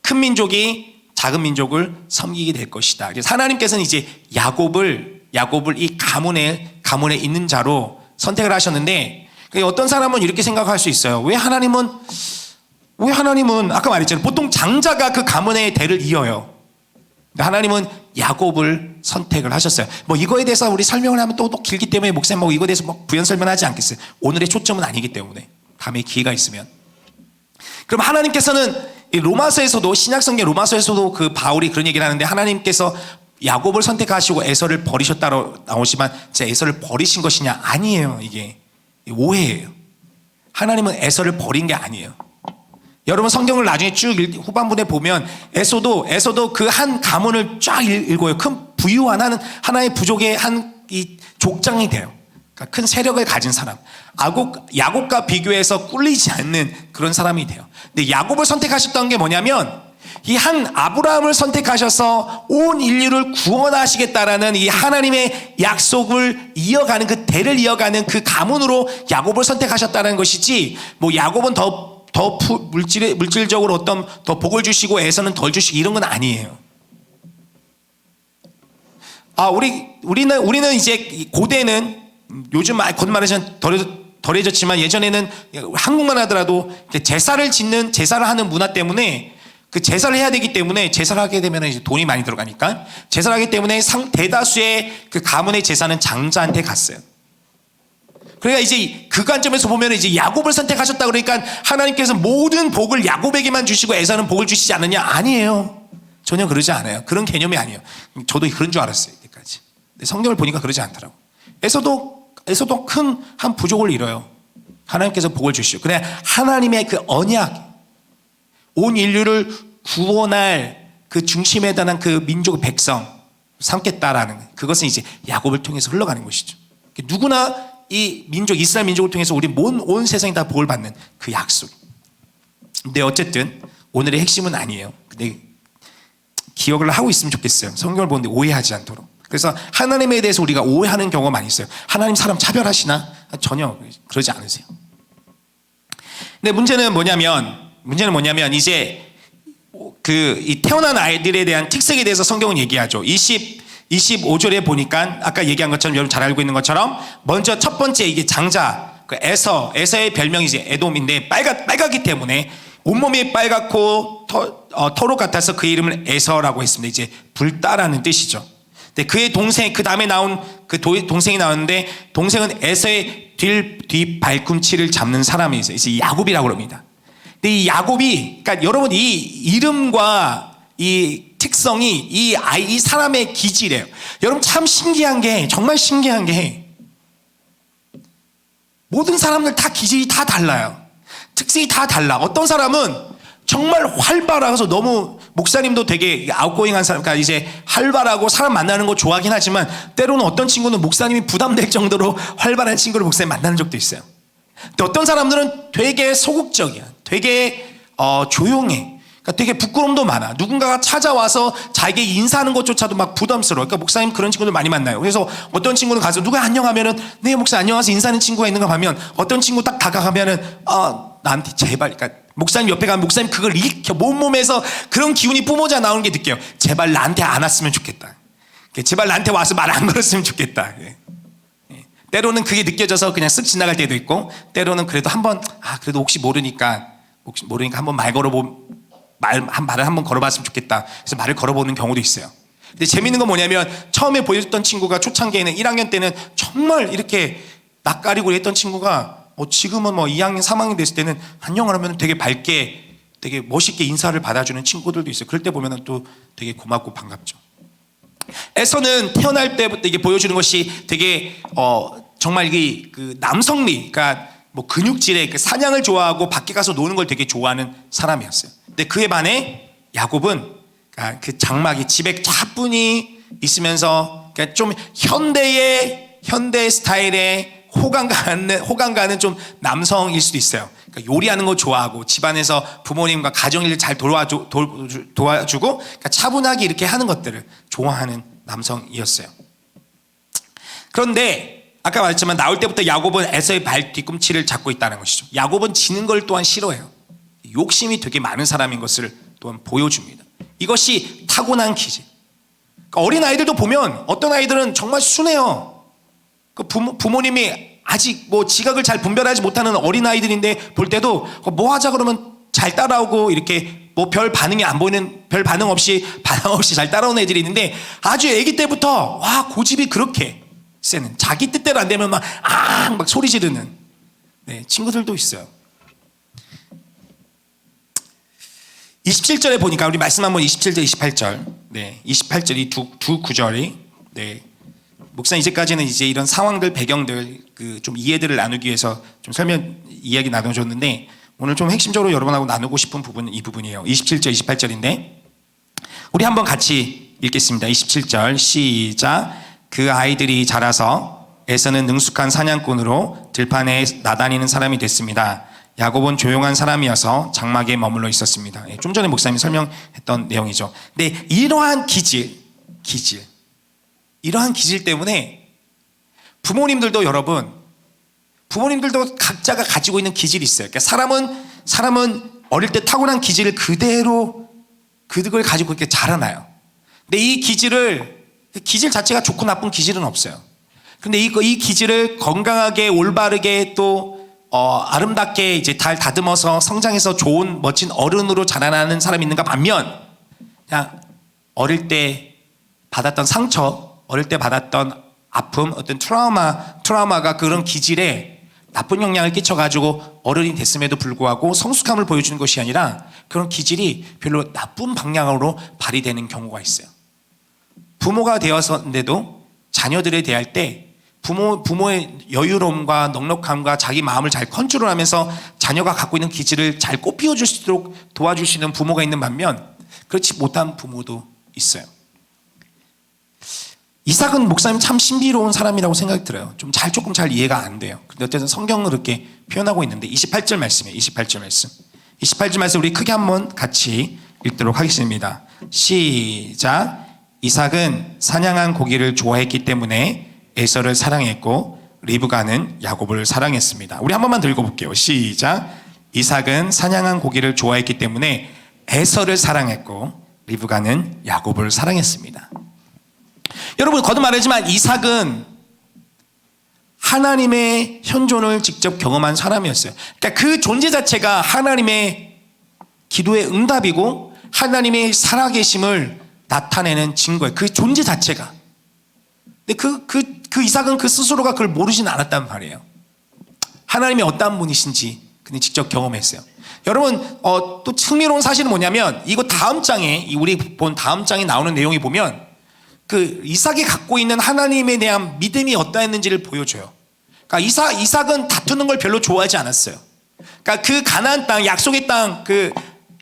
큰 민족이 작은 민족을 섬기게 될 것이다. 그래서 하나님께서는 이제 야곱을 이 가문에 있는 자로 선택을 하셨는데, 어떤 사람은 이렇게 생각할 수 있어요. 왜 하나님은 아까 말했잖아요. 보통 장자가 그 가문의 대를 이어요. 하나님은 야곱을 선택을 하셨어요. 뭐 이거에 대해서 우리 설명을 하면 또 길기 때문에 목사님 뭐 이거에 대해서 뭐 부연 설명하지 않겠어요. 오늘의 초점은 아니기 때문에 다음에 기회가 있으면. 그럼 하나님께서는 로마서에서도, 신약성경 로마서에서도 그 바울이 그런 얘기를 하는데, 하나님께서 야곱을 선택하시고 에서를 버리셨다고 나오지만 제 에서를 버리신 것이냐? 아니에요. 이게 오해예요. 하나님은 에서를 버린 게 아니에요. 여러분 성경을 나중에 쭉 후반부에 보면 에서도 그 한 가문을 쫙 읽어요. 큰 부유한 하나의 부족의 이 족장이 돼요. 그러니까 큰 세력을 가진 사람. 야곱과 비교해서 꿀리지 않는 그런 사람이 돼요. 근데 야곱을 선택하셨던 게 뭐냐면, 이 한 아브라함을 선택하셔서 온 인류를 구원하시겠다라는 이 하나님의 약속을 이어가는, 그 대를 이어가는 그 가문으로 야곱을 선택하셨다는 것이지, 뭐 야곱은 더 물질적으로 어떤 더 복을 주시고 에서는 덜 주시고 이런 건 아니에요. 우리는 이제 고대는 요즘 거듭말하자면 덜해졌지만 예전에는 한국만 하더라도 제사를 하는 문화 때문에 그 제사를 해야 되기 때문에, 제사를 하게 되면 이제 돈이 많이 들어가니까 제사를 하기 때문에 대다수의 그 가문의 제사는 장자한테 갔어요. 그러니까 이제 그 관점에서 보면 이제 야곱을 선택하셨다 그러니까 하나님께서 모든 복을 야곱에게만 주시고 에서는 복을 주시지 않느냐? 아니에요. 전혀 그러지 않아요. 그런 개념이 아니에요. 저도 그런 줄 알았어요, 이때까지. 근데 성경을 보니까 그러지 않더라고. 에서도 큰 한 부족을 이뤄요. 하나님께서 복을 주시죠. 그래, 하나님의 그 언약, 온 인류를 구원할 그 중심에 대한 그 민족 백성 삼겠다라는, 그것은 이제 야곱을 통해서 흘러가는 것이죠. 누구나 이 민족 이스라엘 민족을 통해서 우리 온 세상이 다 복을 받는 그 약속. 근데 어쨌든 오늘의 핵심은 아니에요. 근데 기억을 하고 있으면 좋겠어요. 성경을 보는데 오해하지 않도록. 그래서 하나님에 대해서 우리가 오해하는 경우가 많이 있어요. 하나님 사람 차별하시나? 전혀 그러지 않으세요. 근데 문제는 뭐냐면 이제 이 태어난 아이들에 대한 특색에 대해서 성경은 얘기하죠. 25절에 보니까 아까 얘기한 것처럼 여러분 잘 알고 있는 것처럼 먼저 첫 번째 이게 장자 그 에서의 별명이 이제 에돔인데 빨갛기 때문에 온몸이 빨갛고 토록 같아서 그 이름을 에서라고 했습니다. 이제 불따라는 뜻이죠. 근데 그의 동생 그 다음에 나온 동생이 나오는데 동생은 에서의 뒤 발꿈치를 잡는 사람이 있어요. 이제 야곱이라고 합니다. 근데 이 야곱이 그러니까 여러분 이 이름과 이 특성이 이 사람의 기질이에요. 여러분 참 신기한 게 정말 신기한 게 모든 사람들 다 기질이 다 달라요. 특색이 다 달라. 어떤 사람은 정말 활발해서 너무 목사님도 되게 아웃고잉한 사람, 그러니까 이제 활발하고 사람 만나는 거 좋아하긴 하지만 때로는 어떤 친구는 목사님이 부담될 정도로 활발한 친구를 목사님 만나는 적도 있어요. 근데 어떤 사람들은 되게 소극적이야. 되게 조용해. 그러니까 되게 부끄러움도 많아. 누군가가 찾아와서 자기에게 인사하는 것조차도 막 부담스러워. 그러니까 목사님 그런 친구들 많이 만나요. 그래서 어떤 친구는 가서 누가 안녕하면은 네 목사 안녕하세요 인사하는 친구가 있는가 하면 어떤 친구 딱 다가가면은 나한테 제발 그러니까 목사님 옆에 가면 목사님 그걸 익혀 몸에서 그런 기운이 뿜어져 나오는 게 느껴요. 제발 나한테 안 왔으면 좋겠다. 제발 나한테 와서 말 안 걸었으면 좋겠다. 때로는 그게 느껴져서 그냥 쓱 지나갈 때도 있고 때로는 그래도 한번 그래도 혹시 모르니까 한번 말을 한번 걸어봤으면 좋겠다. 그래서 말을 걸어보는 경우도 있어요. 근데 재밌는 건 뭐냐면 처음에 보여줬던 친구가 초창기에는 1학년 때는 정말 이렇게 낯가리고 했던 친구가 지금은 2학년, 3학년 됐을 때는 안녕을 하면 되게 밝게 되게 멋있게 인사를 받아주는 친구들도 있어요. 그럴 때 보면 또 되게 고맙고 반갑죠. 에서는 태어날 때부터 이게 보여주는 것이 되게 정말 그 남성미, 그러니까 근육질의 그 사냥을 좋아하고 밖에 가서 노는 걸 되게 좋아하는 사람이었어요. 근데 그에 반해 야곱은 그 장막이 집에 차분히 있으면서 그러니까 좀 현대 스타일의 호감 가는 좀 남성일 수도 있어요. 그러니까 요리하는 거 좋아하고 집안에서 부모님과 가정일을 잘 도와주고 그러니까 차분하게 이렇게 하는 것들을 좋아하는 남성이었어요. 그런데 아까 말했지만 나올 때부터 야곱은 에서의 발 뒤꿈치를 잡고 있다는 것이죠. 야곱은 지는 걸 또한 싫어해요. 욕심이 되게 많은 사람인 것을 또한 보여줍니다. 이것이 타고난 기질. 그러니까 어린 아이들도 보면 어떤 아이들은 정말 순해요. 그 부모님이 아직 지각을 잘 분별하지 못하는 어린 아이들인데 볼 때도 뭐 하자 그러면 잘 따라오고 이렇게 별 반응이 안 보이는 별 반응 없이 잘 따라오는 애들이 있는데 아주 아기 때부터 고집이 그렇게 세는 자기 뜻대로 안 되면 막 소리 지르는 친구들도 있어요. 27절에 보니까 우리 말씀 한번 27절 28절 28절 이 두 구절이 목사 이제까지는 이제 이런 상황들 배경들 좀 이해들을 나누기 위해서 좀 이야기 나눠줬는데 오늘 좀 핵심적으로 여러분하고 나누고 싶은 부분은 이 부분이에요. 27절 28절인데 우리 한번 같이 읽겠습니다. 27절 시작. 그 아이들이 자라서 에서는 능숙한 사냥꾼으로 들판에 나다니는 사람이 됐습니다. 야곱은 조용한 사람이어서 장막에 머물러 있었습니다. 좀 전에 목사님이 설명했던 내용이죠. 근데 이러한 기질 때문에 부모님들도 각자가 가지고 있는 기질이 있어요. 그러니까 사람은 어릴 때 타고난 기질을 그대로 그걸 가지고 이렇게 자라나요. 근데 이 기질 자체가 좋고 나쁜 기질은 없어요. 근데 이 기질을 건강하게 올바르게 또 아름답게 이제 잘 다듬어서 성장해서 좋은 멋진 어른으로 자라나는 사람이 있는가 반면 그냥 어릴 때 받았던 상처, 어릴 때 받았던 아픔, 어떤 트라우마가 그런 기질에 나쁜 영향을 끼쳐가지고 어른이 됐음에도 불구하고 성숙함을 보여주는 것이 아니라 그런 기질이 별로 나쁜 방향으로 발휘되는 경우가 있어요. 부모가 되었는데도 자녀들에 대할 때 부모의 여유로움과 넉넉함과 자기 마음을 잘 컨트롤하면서 자녀가 갖고 있는 기질을 잘 꽃피워줄 수 있도록 도와줄 수 있는 부모가 있는 반면 그렇지 못한 부모도 있어요. 이삭은 목사님 참 신비로운 사람이라고 생각이 들어요. 조금 잘 이해가 안 돼요. 근데 어쨌든 성경은 그렇게 표현하고 있는데 28절 말씀이에요. 28절 말씀. 28절 말씀 우리 크게 한번 같이 읽도록 하겠습니다. 시작. 이삭은 사냥한 고기를 좋아했기 때문에 에서를 사랑했고 리브가는 야곱을 사랑했습니다. 우리 한 번만 더 읽어볼게요. 시작. 이삭은 사냥한 고기를 좋아했기 때문에 에서를 사랑했고 리브가는 야곱을 사랑했습니다. 여러분 거듭 말하지만 이삭은 하나님의 현존을 직접 경험한 사람이었어요. 그러니까 그 존재 자체가 하나님의 기도의 응답이고 하나님의 살아계심을 나타내는 증거예요. 그 존재 자체가. 근데 그 이삭은 그 스스로가 그걸 모르진 않았단 말이에요. 하나님이 어떠한 분이신지 그냥 직접 경험했어요. 여러분 또 흥미로운 사실은 뭐냐면 이거 다음 장에 우리 본 다음 장에 나오는 내용이 보면 그 이삭이 갖고 있는 하나님에 대한 믿음이 어떠했는지를 보여줘요. 그러니까 이삭은 다투는 걸 별로 좋아하지 않았어요. 그러니까 그 가나안 땅 약속의 땅 그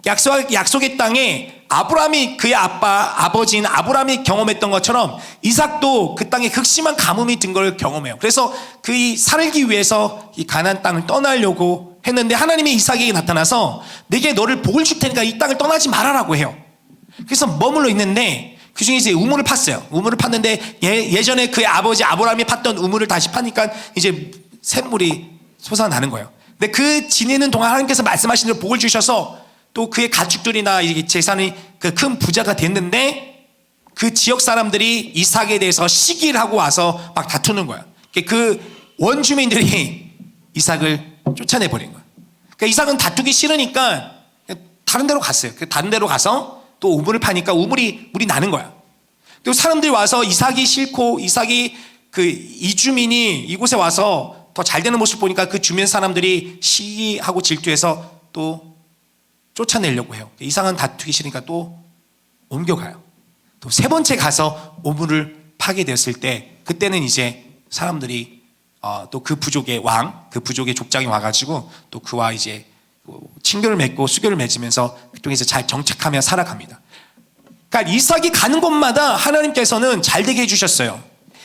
약속의 땅에 아브라함이 그의 아버지인 아브라함이 경험했던 것처럼 이삭도 그 땅에 극심한 가뭄이 든 걸 경험해요. 그래서 그 살기 위해서 이 가나안 땅을 떠나려고 했는데 하나님이 이삭에게 나타나서 내게 너를 복을 줄 테니까 이 땅을 떠나지 말아라고 해요. 그래서 머물러 있는데 그 중에 이제 우물을 팠어요. 우물을 팠는데 예전에 그의 아버지 아브라함이 팠던 우물을 다시 파니까 이제 샘물이 솟아나는 거예요. 근데 그 지내는 동안 하나님께서 말씀하신 대로 복을 주셔서 또 그의 가축들이나 재산이 그 큰 부자가 됐는데 그 지역 사람들이 이삭에 대해서 시기를 하고 와서 막 다투는 거야. 그 원주민들이 이삭을 쫓아내버린 거야. 그러니까 이삭은 다투기 싫으니까 다른 데로 갔어요. 다른 데로 가서 또 우물을 파니까 물이 나는 거야. 그리고 사람들이 와서 이삭이 싫고 이삭이 그 이주민이 이곳에 와서 더 잘 되는 모습 보니까 그 주변 사람들이 시기하고 질투해서 또 쫓아내려고 해요. 이삭은 다투기 싫으니까 또 옮겨가요. 또 세 번째 가서 우물을 파게 되었을 때 그때는 이제 사람들이 또 그 부족의 왕, 그 부족의 족장이 와가지고 또 그와 이제 친교를 맺고 수교를 맺으면서 그쪽에서 잘 정착하며 살아갑니다. 그러니까 이삭이 가는 곳마다 하나님께서는 잘 되게 해주셨어요.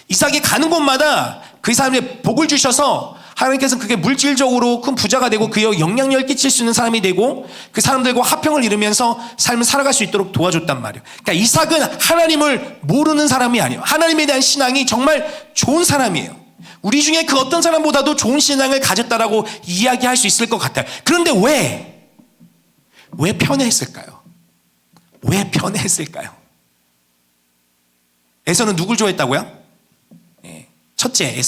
이삭이 가는 곳마다 그 사람의 복을 주셔서 하나님께서는 그게 물질적으로 큰 부자가 되고 그에 영향력을 끼칠 수 있는 사람이 되고 그 사람들과 화평을 이루면서 삶을 살아갈 수 있도록 도와줬단 말이에요. 그러니까 이삭은 하나님을 모르는 사람이 아니에요. 하나님에 대한 신앙이 정말 좋은 사람이에요. 우리 중에 그 어떤 사람보다도 좋은 신앙을 가졌다라고 이야기할 수 있을 것 같아요. 그런데 왜 편애했을까요? 왜 편애했을까요? 에서는 누굴 좋아했다고요? 첫째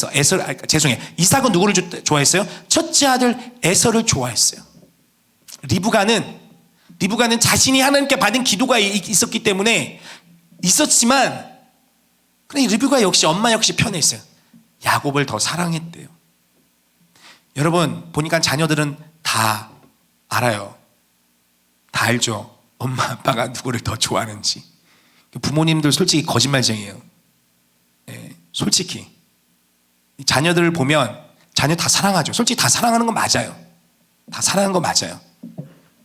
죄송해요. 이삭은 누구를 좋아했어요? 첫째 아들 에서를 좋아했어요. 리브가는 자신이 하나님께 받은 기도가 있었기 때문에 있었지만 그래 리브가 역시 엄마 역시 편애했어요. 야곱을 더 사랑했대요. 여러분 보니까 자녀들은 다 알아요. 다 알죠. 엄마 아빠가 누구를 더 좋아하는지. 부모님들 솔직히 거짓말쟁이에요. 솔직히 자녀들을 보면 자녀 다 사랑하죠. 솔직히 다 사랑하는 건 맞아요. 다 사랑하는 건 맞아요.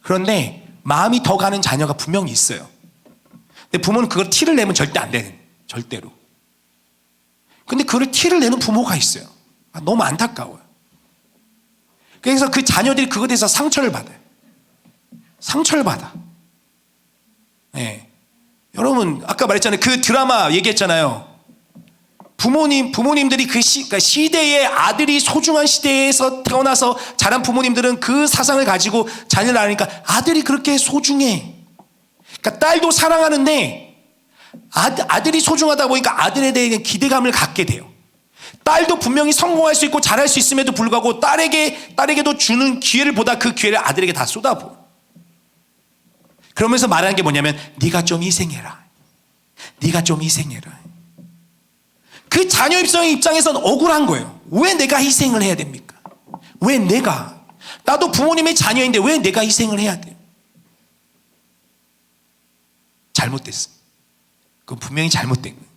그런데 마음이 더 가는 자녀가 분명히 있어요. 근데 부모는 그걸 티를 내면 절대 안 되는, 절대로. 근데 그걸 티를 내는 부모가 있어요. 너무 안타까워요. 그래서 그 자녀들이 그것에 대해서 상처를 받아요. 상처를 받아. 여러분 아까 말했잖아요. 그 드라마 얘기했잖아요. 부모님들이 그러니까 시대의 아들이 소중한 시대에서 태어나서 자란 부모님들은 그 사상을 가지고 자녀를 낳으니까 아들이 그렇게 소중해. 그러니까 딸도 사랑하는데 아들이 소중하다 보니까 아들에 대해 기대감을 갖게 돼요. 딸도 분명히 성공할 수 있고 잘할 수 있음에도 불구하고 딸에게도 주는 기회를 보다 그 기회를 아들에게 다 쏟아부어. 그러면서 말하는 게 뭐냐면 네가 좀 희생해라. 네가 좀 희생해라. 그 자녀 입장에서는 억울한 거예요. 왜 내가 희생을 해야 됩니까? 왜 나도 부모님의 자녀인데 왜 내가 희생을 해야 돼요? 잘못됐어. 그건 분명히 잘못된 거예요.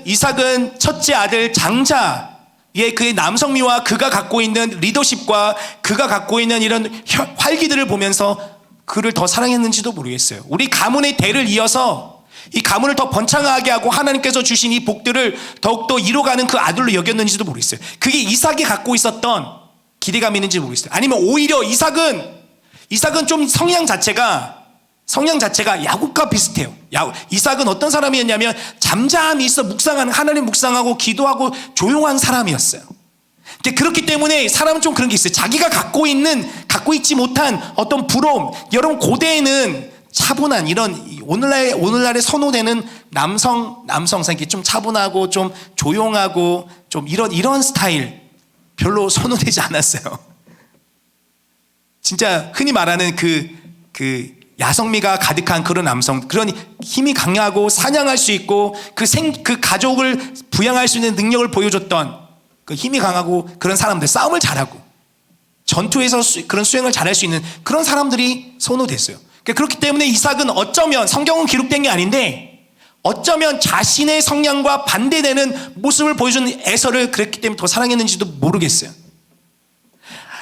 이삭은 첫째 아들 장자의 그의 남성미와 그가 갖고 있는 리더십과 그가 갖고 있는 이런 활기들을 보면서 그를 더 사랑했는지도 모르겠어요. 우리 가문의 대를 이어서 이 가문을 더 번창하게 하고 하나님께서 주신 이 복들을 더욱더 이뤄가는 그 아들로 여겼는지도 모르겠어요. 그게 이삭이 갖고 있었던 기대감이 있는지 모르겠어요. 아니면 오히려 이삭은 좀 성향 자체가 야곱과 비슷해요. 이삭은 어떤 사람이었냐면 잠잠히 있어 묵상하는, 하나님 묵상하고 기도하고 조용한 사람이었어요. 그렇기 때문에 사람은 좀 그런 게 있어요. 자기가 갖고 있지 못한 어떤 부러움. 여러분 고대에는 차분한 이런 오늘날에 선호되는 남성 이렇게 좀 차분하고 좀 조용하고 좀 이런 스타일 별로 선호되지 않았어요. 진짜 흔히 말하는 그 야성미가 가득한 그런 남성, 그런 힘이 강하고 사냥할 수 있고 그 가족을 부양할 수 있는 능력을 보여줬던 그 힘이 강하고 그런 사람들, 싸움을 잘하고 전투에서 그런 수행을 잘할 수 있는 그런 사람들이 선호됐어요. 그렇기 때문에 이삭은 어쩌면, 성경은 기록된 게 아닌데 어쩌면 자신의 성향과 반대되는 모습을 보여주는 에서를 그랬기 때문에 더 사랑했는지도 모르겠어요.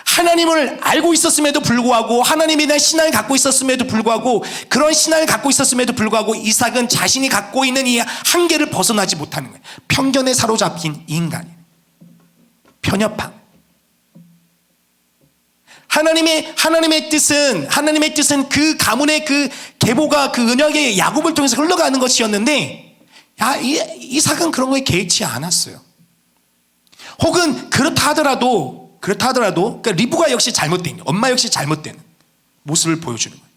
하나님을 알고 있었음에도 불구하고, 하나님에 대한 신앙을 갖고 있었음에도 불구하고, 그런 신앙을 갖고 있었음에도 불구하고 이삭은 자신이 갖고 있는 이 한계를 벗어나지 못하는 거예요. 편견에 사로잡힌 인간이에요. 편협함. 하나님의 뜻은 그 가문의 그 계보가 그 언약의 야곱을 통해서 흘러가는 것이었는데, 이삭은 그런 거에 개의치 않았어요. 혹은 그렇다 하더라도 그러니까 리브가 역시 잘못된, 엄마 역시 잘못된 모습을 보여주는 거예요.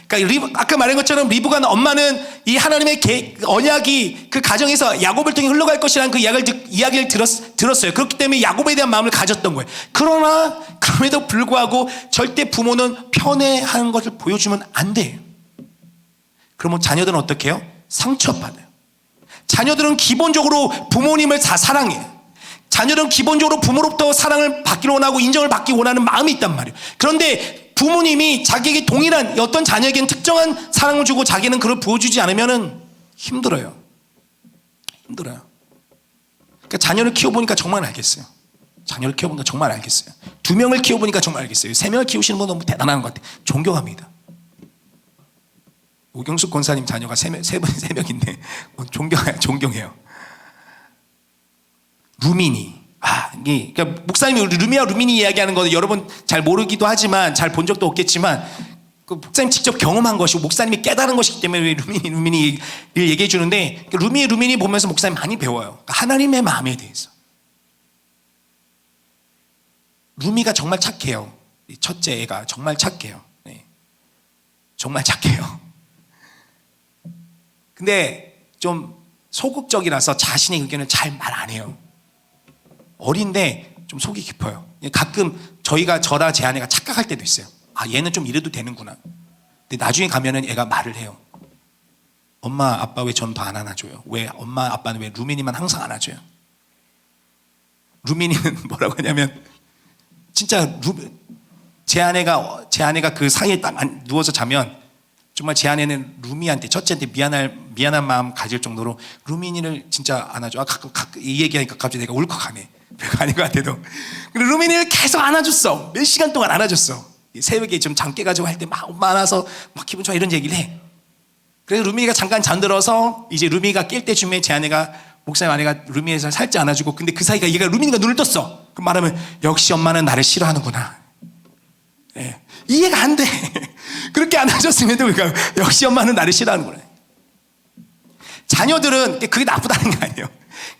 그러니까 아까 말한 것처럼 리브가, 엄마는 이 하나님의 언약이 그 가정에서 야곱을 통해 흘러갈 것이라는 그 이야기를 들었어요. 그렇기 때문에 야곱에 대한 마음을 가졌던 거예요. 그러나 그럼에도 불구하고 절대 부모는 편애하는 것을 보여주면 안 돼요. 그러면 자녀들은 어떻게 해요? 상처받아요. 자녀들은 기본적으로 부모님을 다 사랑해요. 자녀들은 기본적으로 부모로부터 사랑을 받기를 원하고 인정을 받기 원하는 마음이 있단 말이에요. 그런데 부모님이 자기에게 동일한 어떤 자녀에게는 특정한 사랑을 주고 자기는 그걸 보여주지 않으면 힘들어요. 그러니까 자녀를 키워보니까 정말 알겠어요. 2명을 키워보니까 정말 알겠어요. 3명을 키우시는 분 너무 대단한 것 같아요. 존경합니다. 오경숙 권사님 자녀가 3명인데 존경해요. 루미니. 그러니까 목사님이 루미와 루미니 이야기하는 거는 여러분 잘 모르기도 하지만, 잘 본 적도 없겠지만, 그 목사님 직접 경험한 것이고 목사님이 깨달은 것이기 때문에 루미니를 얘기해 주는데, 루미니 보면서 목사님 많이 배워요. 그러니까 하나님의 마음에 대해서. 루미가 정말 착해요. 첫째 애가 정말 착해요. 네. 정말 착해요. 근데 좀 소극적이라서 자신의 의견을 잘 말 안 해요. 어린데 좀 속이 깊어요. 가끔 저라 제 아내가 착각할 때도 있어요. 얘는 좀 이래도 되는구나. 근데 나중에 가면은 애가 말을 해요. 엄마 아빠 왜 전 더 안 안아줘요? 왜 엄마 아빠는 왜 루미니만 항상 안아줘요? 루미니는 뭐라고 하냐면, 진짜 제 아내가 그 사이에 딱 누워서 자면 정말 제 아내는 루미한테, 첫째한테 미안한 마음 가질 정도로 루미니를 진짜 안아줘. 가끔 이 얘기하니까 갑자기 내가 울컥하네. 별거 아닌 것 같아도. 근데 루미니를 계속 안아줬어. 몇 시간 동안 안아줬어. 새벽에 좀 잠 깨가지고 할 때 막 엄마 안아서 막 기분 좋아 이런 얘기를 해. 그래서 루미니가 잠깐 잠들어서 이제 루미가 깰 때쯤에 제 아내가, 목사님 아내가 루미니에서 살짝 안아주고, 근데 그 사이가 루미니가 눈을 떴어. 그럼 말하면 역시 엄마는 나를 싫어하는구나. 네. 이해가 안 돼. 그렇게 안아줬음에도 역시 엄마는 나를 싫어하는구나. 자녀들은 그게 나쁘다는 게 아니에요.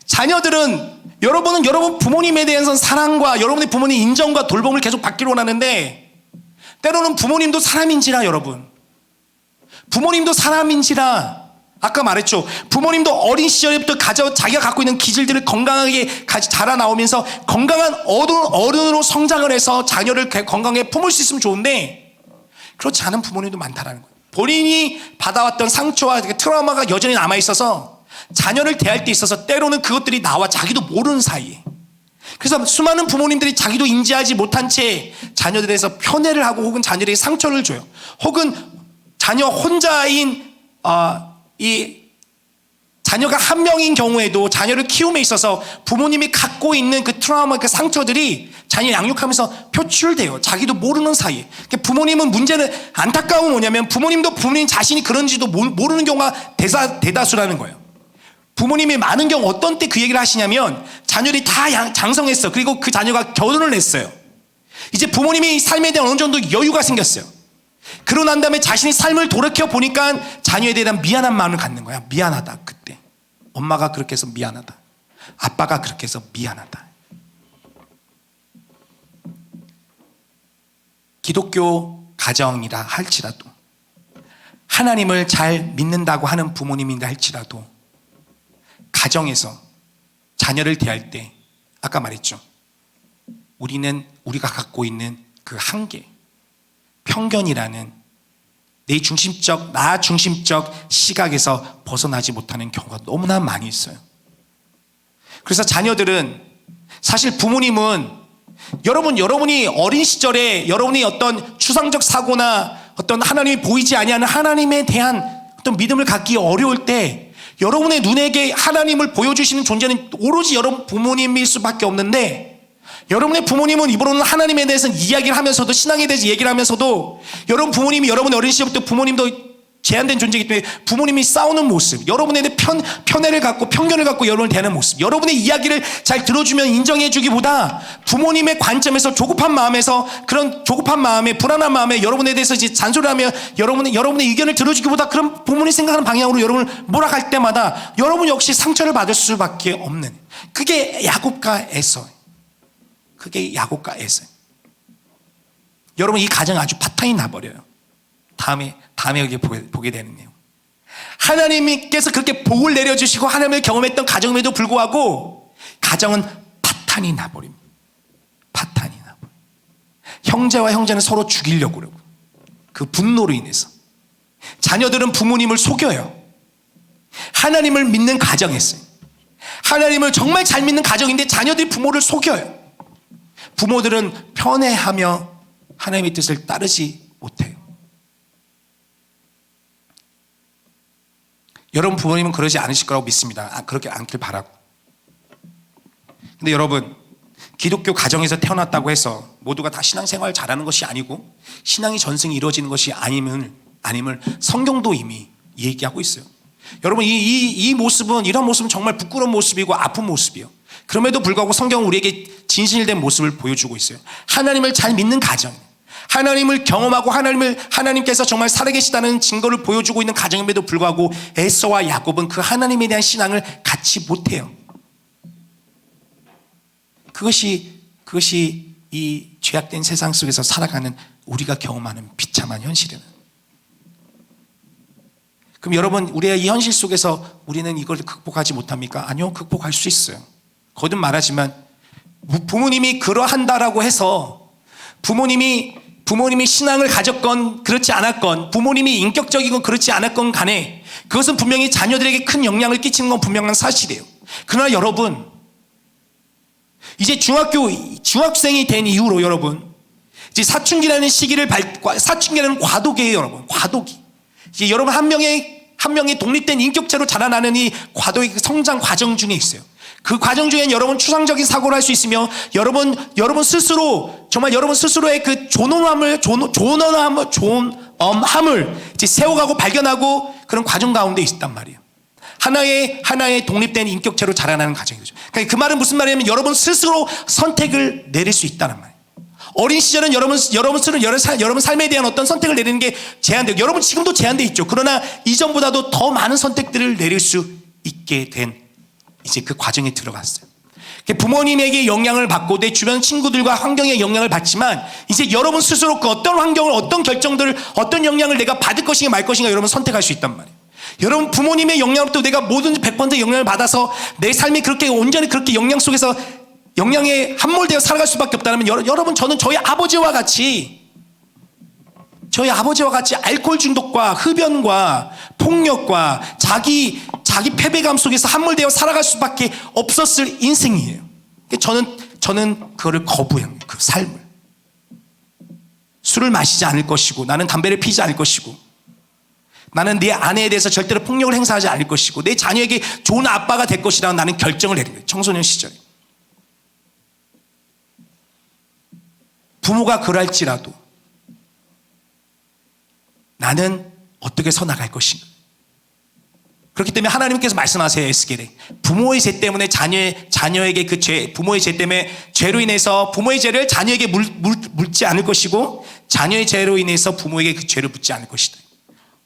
자녀들은 여러분 부모님에 대해서 사랑과 여러분의 부모님 인정과 돌봄을 계속 받기를 원하는데, 때로는 부모님도 사람인지라, 여러분. 부모님도 사람인지라, 아까 말했죠. 부모님도 어린 시절부터 자기가 갖고 있는 기질들을 건강하게 자라 나오면서 건강한 어른으로 성장을 해서 자녀를 건강하게 품을 수 있으면 좋은데, 그렇지 않은 부모님도 많다라는 거예요. 본인이 받아왔던 상처와 트라우마가 여전히 남아있어서 자녀를 대할 때 있어서 때로는 그것들이 나와 자기도 모르는 사이에, 그래서 수많은 부모님들이 자기도 인지하지 못한 채 자녀들에 대해서 편애를 하고, 혹은 자녀들에게 상처를 줘요. 혹은 자녀 혼자인 이 자녀가 한 명인 경우에도 자녀를 키움에 있어서 부모님이 갖고 있는 그 트라우마, 그 상처들이 자녀 양육하면서 표출돼요. 자기도 모르는 사이에. 그러니까 부모님은 문제는 안타까운 뭐냐면 부모님도 부모님 자신이 그런지도 모르는 경우가 대다수라는 거예요. 부모님이 많은 경우 어떤 때 그 얘기를 하시냐면 자녀들이 다 장성했어. 그리고 그 자녀가 결혼을 했어요. 이제 부모님이 삶에 대한 어느 정도 여유가 생겼어요. 그러고 난 다음에 자신이 삶을 돌이켜 보니까 자녀에 대한 미안한 마음을 갖는 거야. 미안하다. 그때 엄마가 그렇게 해서 미안하다. 아빠가 그렇게 해서 미안하다. 기독교 가정이라 할지라도 하나님을 잘 믿는다고 하는 부모님이라 할지라도 가정에서 자녀를 대할 때 아까 말했죠. 우리가 갖고 있는 그 한계, 편견이라는 나 중심적 시각에서 벗어나지 못하는 경우가 너무나 많이 있어요. 그래서 자녀들은 사실 부모님은 여러분이 어린 시절에 여러분이 어떤 추상적 사고나 어떤 하나님이 보이지 아니하는 하나님에 대한 어떤 믿음을 갖기 어려울 때 여러분의 눈에게 하나님을 보여주시는 존재는 오로지 여러분 부모님일 수밖에 없는데 여러분의 부모님은 입으로는 하나님에 대해서 이야기를 하면서도 신앙에 대해서 얘기를 하면서도 여러분 부모님이 여러분의 어린 시절부터 부모님도 제한된 존재이기 때문에 부모님이 싸우는 모습, 여러분에 대해 편애를 갖고 편견을 갖고 여러분을 대하는 모습, 여러분의 이야기를 잘 들어주면 인정해 주기보다 부모님의 관점에서 조급한 마음에서 그런 조급한 마음에 불안한 마음에 여러분에 대해서 이제 잔소리하며 여러분의 의견을 들어주기보다 그런 부모님이 생각하는 방향으로 여러분을 몰아갈 때마다 여러분 역시 상처를 받을 수밖에 없는 그게 야곱과 에서예요. 여러분 이 가정 아주 파탄이 나버려요. 다음에 여기 보게 되는 내용. 하나님께서 그렇게 복을 내려주시고 하나님을 경험했던 가정임에도 불구하고 가정은 파탄이 나버립니다. 형제와 형제는 서로 죽이려고 그러고 그 분노로 인해서 자녀들은 부모님을 속여요. 하나님을 믿는 가정이었어요. 하나님을 정말 잘 믿는 가정인데 자녀들이 부모를 속여요. 부모들은 편애하며 하나님의 뜻을 따르지 못해요. 여러분 부모님은 그러지 않으실 거라고 믿습니다. 그렇게 않길 바라고. 근데 여러분 기독교 가정에서 태어났다고 해서 모두가 다 신앙생활 잘하는 것이 아니고 신앙이 전승이 이루어지는 것이 아님을 성경도 이미 얘기하고 있어요. 여러분 이런 모습은 정말 부끄러운 모습이고 아픈 모습이에요. 그럼에도 불구하고 성경은 우리에게 진실된 모습을 보여주고 있어요. 하나님을 잘 믿는 가정, 하나님을 경험하고 하나님께서 정말 살아계시다는 증거를 보여주고 있는 가정임에도 불구하고 에서와 야곱은 그 하나님에 대한 신앙을 갖지 못해요. 그것이 이 죄악된 세상 속에서 살아가는 우리가 경험하는 비참한 현실이에요. 그럼 여러분 우리의 이 현실 속에서 우리는 이걸 극복하지 못합니까? 아니요, 극복할 수 있어요. 거듭 말하지만 부모님이 그러한다라고 해서 부모님이 신앙을 가졌건 그렇지 않았건 부모님이 인격적이건 그렇지 않았건 간에 그것은 분명히 자녀들에게 큰 영향을 끼치는 건 분명한 사실이에요. 그러나 여러분 이제 중학생이 된 이후로 여러분 이제 사춘기라는 사춘기라는 과도기예요. 여러분 과도기. 이제 여러분 한 명의 독립된 인격체로 자라나는 이 과도의 성장 과정 중에 있어요. 그 과정 중엔 여러분 추상적인 사고를 할 수 있으며 여러분 스스로 정말 여러분 스스로의 그 존엄함을 이제 세워가고 발견하고 그런 과정 가운데 있단 말이에요. 하나의 독립된 인격체로 자라나는 과정이죠. 그러니까 그 말은 무슨 말이냐면 여러분 스스로 선택을 내릴 수 있다는 말이에요. 어린 시절은 여러분 삶에 대한 어떤 선택을 내리는 게 제한되고 여러분 지금도 제한되어 있죠. 그러나 이전보다도 더 많은 선택들을 내릴 수 있게 된 이제 그 과정에 들어갔어요. 부모님에게 영향을 받고 내 주변 친구들과 환경에 영향을 받지만 이제 여러분 스스로 그 어떤 환경을 어떤 결정들을 어떤 영향을 내가 받을 것인가 말 것인가 여러분 선택할 수 있단 말이에요. 여러분 부모님의 영향으로부터 내가 뭐든지 100% 영향을 받아서 내 삶이 그렇게 온전히 그렇게 영향 속에서 영향에 함몰되어 살아갈 수밖에 없다면 여러분 저는 저희 아버지와 같이 알코올 중독과 흡연과 폭력과 자기 패배감 속에서 함몰되어 살아갈 수밖에 없었을 인생이에요. 저는 그거를 거부해요. 그 삶을. 술을 마시지 않을 것이고 나는 담배를 피지 않을 것이고 나는 내 아내에 대해서 절대로 폭력을 행사하지 않을 것이고 내 자녀에게 좋은 아빠가 될 것이라고 나는 결정을 내린 거예요. 청소년 시절에. 부모가 그럴지라도 나는 어떻게 서나갈 것인가. 그렇기 때문에 하나님께서 말씀하세요. 에스겔에 부모의 죄 때문에 자녀에게 그 죄, 부모의 죄 때문에 죄로 인해서 부모의 죄를 자녀에게 묻지 않을 것이고 자녀의 죄로 인해서 부모에게 그 죄를 묻지 않을 것이다.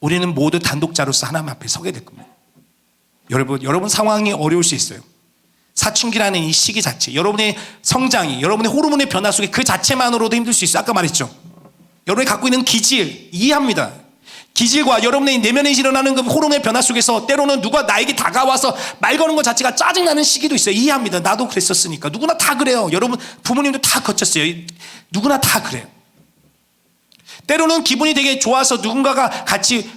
우리는 모두 단독자로서 하나님 앞에 서게 될 겁니다. 여러분 상황이 어려울 수 있어요. 사춘기라는 이 시기 자체, 여러분의 성장이, 여러분의 호르몬의 변화 속에 그 자체만으로도 힘들 수 있어요. 아까 말했죠. 여러분이 갖고 있는 기질 이해합니다. 기질과 여러분의 내면에 일어나는 그 호르몬의 변화 속에서 때로는 누가 나에게 다가와서 말 거는 것 자체가 짜증나는 시기도 있어요. 이해합니다. 나도 그랬었으니까. 누구나 다 그래요. 여러분 부모님도 다 거쳤어요. 누구나 다 그래요. 때로는 기분이 되게 좋아서 누군가가 같이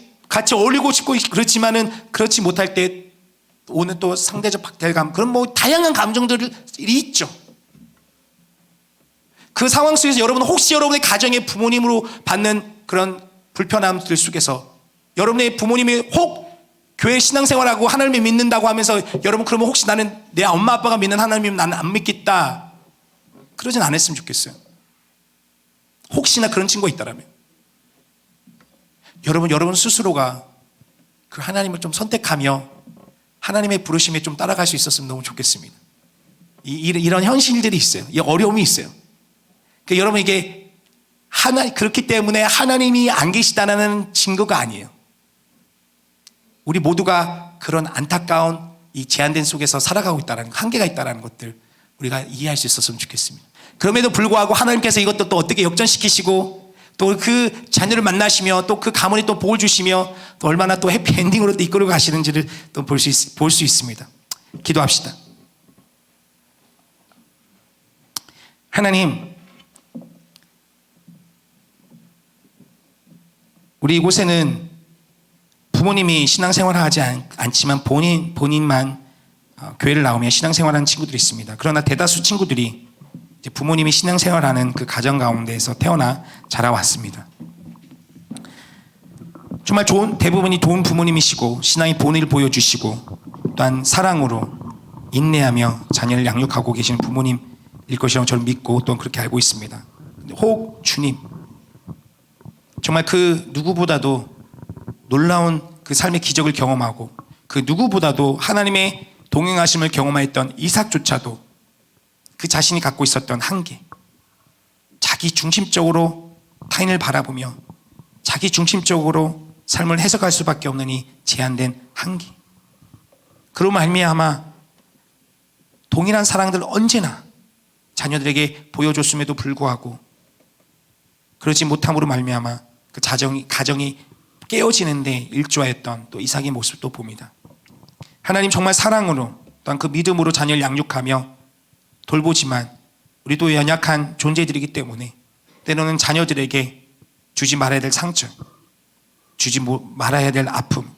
어울리고 싶고 그렇지만은 그렇지 못할 때 오는 또 상대적 박탈감, 그런 뭐 다양한 감정들이 있죠. 그 상황 속에서 여러분 혹시 여러분의 가정의 부모님으로 받는 그런 불편함들 속에서 여러분의 부모님이 혹 교회 신앙생활하고 하나님을 믿는다고 하면서 여러분 그러면 혹시 나는 내 엄마 아빠가 믿는 하나님이면 나는 안 믿겠다 그러진 않았으면 좋겠어요. 혹시나 그런 친구가 있다라면 여러분 스스로가 그 하나님을 좀 선택하며 하나님의 부르심에 좀 따라갈 수 있었으면 너무 좋겠습니다. 이런 현실들이 있어요. 이 어려움이 있어요. 그러니까 여러분 이게 그렇기 때문에 하나님이 안 계시다는 증거가 아니에요. 우리 모두가 그런 안타까운 이 제한된 속에서 살아가고 있다는 한계가 있다는 것들 우리가 이해할 수 있었으면 좋겠습니다. 그럼에도 불구하고 하나님께서 이것도 또 어떻게 역전시키시고 또 그 자녀를 만나시며 또 그 가문에 또 복을 주시며 또 얼마나 또 해피엔딩으로 또 이끌고 가시는지를 또 볼 수 있습니다. 기도합시다. 하나님, 우리 이곳에는 부모님이 신앙생활을 하지 않지만 본인만 교회를 나오며 신앙생활하는 친구들이 있습니다. 그러나 대다수 친구들이 이제 부모님이 신앙생활하는 그 가정 가운데에서 태어나 자라왔습니다. 정말 대부분이 좋은 부모님이시고 신앙의 본을 보여주시고 또한 사랑으로 인내하며 자녀를 양육하고 계시는 부모님일 것이라고 저는 믿고 또 그렇게 알고 있습니다. 혹 주님, 정말 그 누구보다도 놀라운 그 삶의 기적을 경험하고 그 누구보다도 하나님의 동행하심을 경험했던 이삭조차도 그 자신이 갖고 있었던 한계, 자기 중심적으로 타인을 바라보며 자기 중심적으로 삶을 해석할 수밖에 없는 이 제한된 한계, 그로 말미암아 동일한 사랑들을 언제나 자녀들에게 보여줬음에도 불구하고 그러지 못함으로 말미암아 그 가정이 깨어지는데 일조하였던 또 이삭의 모습도 봅니다. 하나님 정말 사랑으로 또한 그 믿음으로 자녀를 양육하며 돌보지만 우리도 연약한 존재들이기 때문에 때로는 자녀들에게 주지 말아야 될 상처, 주지 말아야 될 아픔,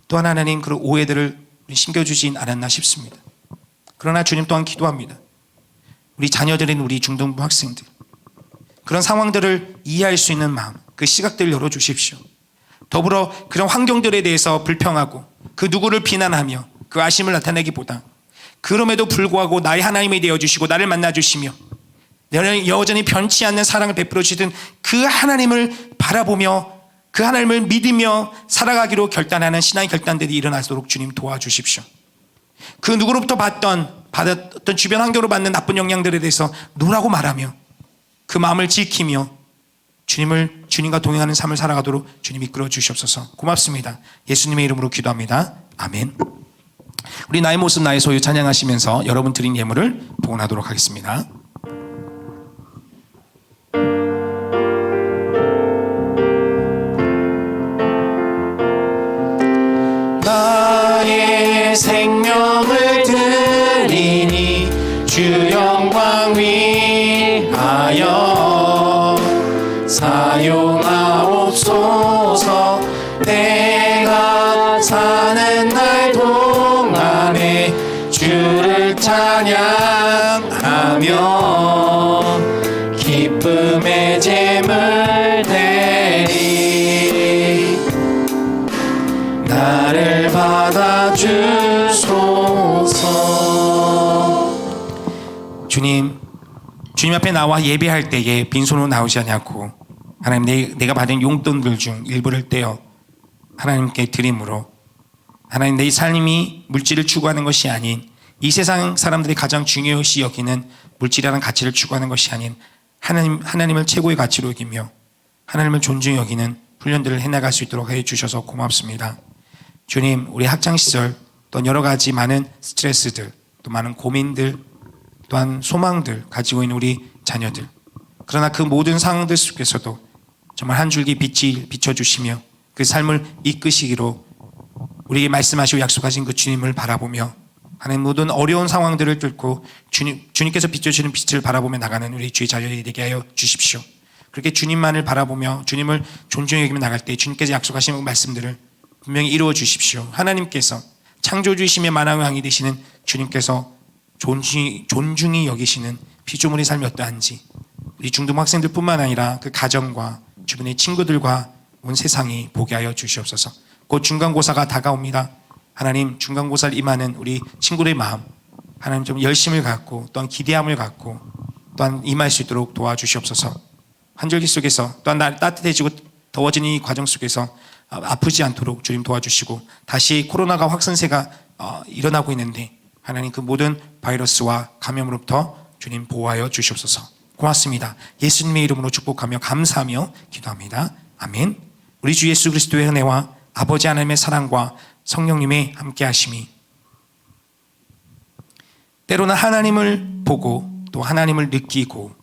또한 하나님 그런 오해들을 심겨주진 않았나 싶습니다. 그러나 주님 또한 기도합니다. 우리 자녀들인 우리 중등부 학생들, 그런 상황들을 이해할 수 있는 마음, 그 시각들을 열어주십시오. 더불어 그런 환경들에 대해서 불평하고 그 누구를 비난하며 그 아심을 나타내기보다 그럼에도 불구하고 나의 하나님이 되어주시고 나를 만나주시며 여전히 변치 않는 사랑을 베풀어 주시던 그 하나님을 바라보며 그 하나님을 믿으며 살아가기로 결단하는 신앙의 결단들이 일어나도록 주님 도와주십시오. 그 누구로부터 받았던 주변 환경으로 받는 나쁜 영향들에 대해서 노라고 말하며 그 마음을 지키며 주님과 동행하는 삶을 살아가도록 주님 이끌어 주시옵소서. 고맙습니다. 예수님의 이름으로 기도합니다. 아멘. 우리 나의 모습 나의 소유 찬양하시면서 여러분 드린 예물을 봉헌하도록 하겠습니다. 나의 생명을 드리니 주 영광 위하여 사용하옵소서. 내가 사는 날 동안에 주를 찬양하며 기쁨의 제물 드리. 주님 앞에 나와 예배할 때에 빈손으로 나오지 않냐고 하나님 내가 받은 용돈들 중 일부를 떼어 하나님께 드림으로 하나님 내 삶이 물질을 추구하는 것이 아닌 이 세상 사람들이 가장 중요시 여기는 물질이라는 가치를 추구하는 것이 아닌 하나님을 최고의 가치로 여기며 하나님을 존중히 여기는 훈련들을 해나갈 수 있도록 해주셔서 고맙습니다. 주님, 우리 학창시절 또 여러 가지 많은 스트레스들 또 많은 고민들 또한 소망들 가지고 있는 우리 자녀들, 그러나 그 모든 상황들 속에서도 정말 한 줄기 빛이 비춰주시며 그 삶을 이끄시기로 우리에게 말씀하시고 약속하신 그 주님을 바라보며 하나님 모든 어려운 상황들을 뚫고 주님께서 비춰주시는 빛을 바라보며 나가는 우리 주의 자녀들이 되게 하여 주십시오. 그렇게 주님만을 바라보며 주님을 존중히 여기며 나갈 때 주님께서 약속하신 그 말씀들을 분명히 이루어 주십시오. 하나님께서 창조주이시며 만왕의 왕이 되시는 주님께서 존중히 여기시는 피조물의 삶이 어떠한지 우리 중등 학생들뿐만 아니라 그 가정과 주변의 친구들과 온 세상이 보게 하여 주시옵소서. 곧 중간고사가 다가옵니다. 하나님, 중간고사를 임하는 우리 친구들의 마음 하나님 좀 열심을 갖고 또한 기대함을 갖고 또한 임할 수 있도록 도와주시옵소서. 한절기 속에서 또한 따뜻해지고 더워지는 이 과정 속에서 아프지 않도록 주님 도와주시고 다시 코로나가 확산세가 일어나고 있는데 하나님 그 모든 바이러스와 감염으로부터 주님 보호하여 주시옵소서. 고맙습니다. 예수님의 이름으로 축복하며 감사하며 기도합니다. 아멘. 우리 주 예수 그리스도의 은혜와 아버지 하나님의 사랑과 성령님의 함께하심이 때로는 하나님을 보고 또 하나님을 느끼고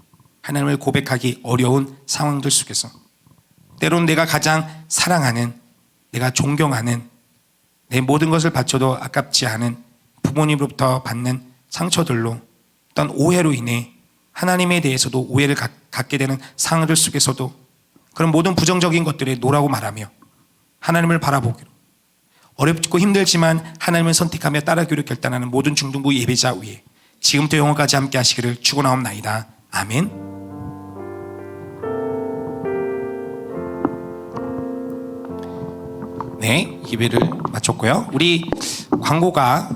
하나님을 고백하기 어려운 상황들 속에서 때로는 내가 가장 사랑하는 내가 존경하는 내 모든 것을 바쳐도 아깝지 않은 부모님으로부터 받는 상처들로 어떤 오해로 인해 하나님에 대해서도 오해를 갖게 되는 상황들 속에서도 그런 모든 부정적인 것들에 노라고 말하며 하나님을 바라보기로 어렵고 힘들지만 하나님을 선택하며 따르기로 결단하는 모든 중등부 예배자 위에 지금부터 영원까지 함께 하시기를 축원하옵나이다. 아멘. 네, 예배를 마쳤고요. 우리 광고가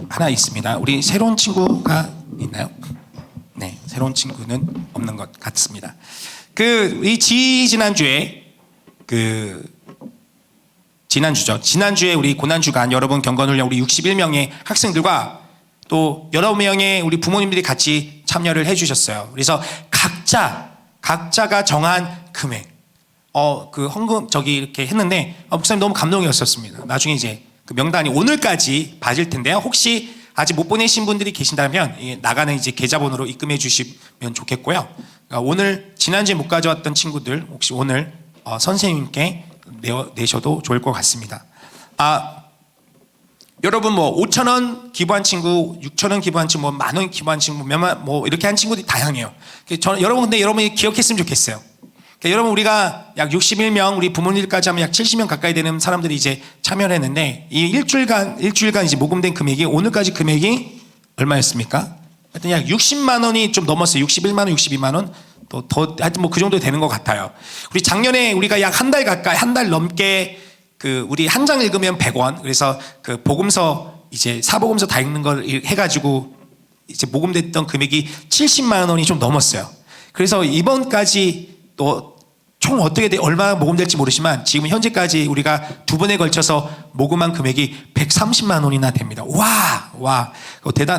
하나 있습니다. 우리 새로운 친구가 있나요? 네, 새로운 친구는 없는 것 같습니다. 이 지난주에 지난주에 우리 고난주간 여러분 경건훈련 우리 61명의 학생들과 또 여러 명의 우리 부모님들이 같이 참여를 해주셨어요. 그래서 각자가 정한 금액, 그 헌금 이렇게 했는데 목사님 너무 감동이었었습니다. 나중에 이제 그 명단이 오늘까지 봐질 텐데요. 혹시 아직 못 보내신 분들이 계신다면 나가는 이제 계좌번호로 입금해 주시면 좋겠고요. 오늘 지난주에 못 가져왔던 친구들 혹시 오늘 선생님께 내셔도 좋을 것 같습니다. 여러분 5,000원 기부한 친구, 6,000원 기부한 친구, 만원 기부한 친구, 몇만 이렇게 한 친구들이 다양해요. 근데 여러분이 기억했으면 좋겠어요. 여러분 우리가 약 61명 우리 부모님들까지 하면 약 70명 가까이 되는 사람들이 이제 참여를 했는데 이 일주일간 이제 모금된 금액이 오늘까지 금액이 얼마였습니까? 하여튼 약 60만 원이 좀 넘었어요. 61만 원, 62만 원. 더 하여튼 그 정도 되는 것 같아요. 우리 작년에 우리가 약 한 달 가까이 한 달 넘게 우리 한 장 읽으면 100원. 그래서 그 복음서 이제 사복음서 다 읽는 걸 해가지고 이제 모금됐던 금액이 70만 원이 좀 넘었어요. 그래서 이번까지 또 총 얼마나 모금될지 모르지만 지금 현재까지 우리가 두 번에 걸쳐서 모금한 금액이 130만 원이나 됩니다. 와,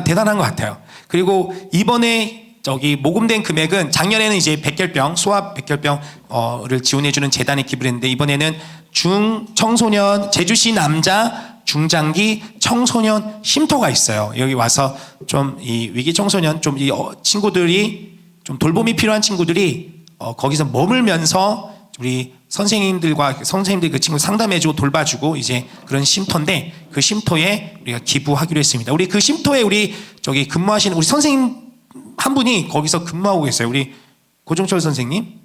대단한 것 같아요. 그리고 이번에 모금된 금액은 작년에는 이제 백혈병, 소아 백혈병을 지원해주는 재단에 기부를 했는데 이번에는 청소년, 제주시 남자 중장기 청소년 쉼터가 있어요. 여기 와서 좀 이 위기 청소년 이 친구들이 좀 돌봄이 필요한 친구들이 거기서 머물면서 우리 선생님들 그 친구 상담해주고 돌봐주고 이제 그런 쉼터인데 그 쉼터에 우리가 기부하기로 했습니다. 우리 그 쉼터에 우리 근무하시는 우리 선생님 한 분이 거기서 근무하고 계세요. 우리 고종철 선생님,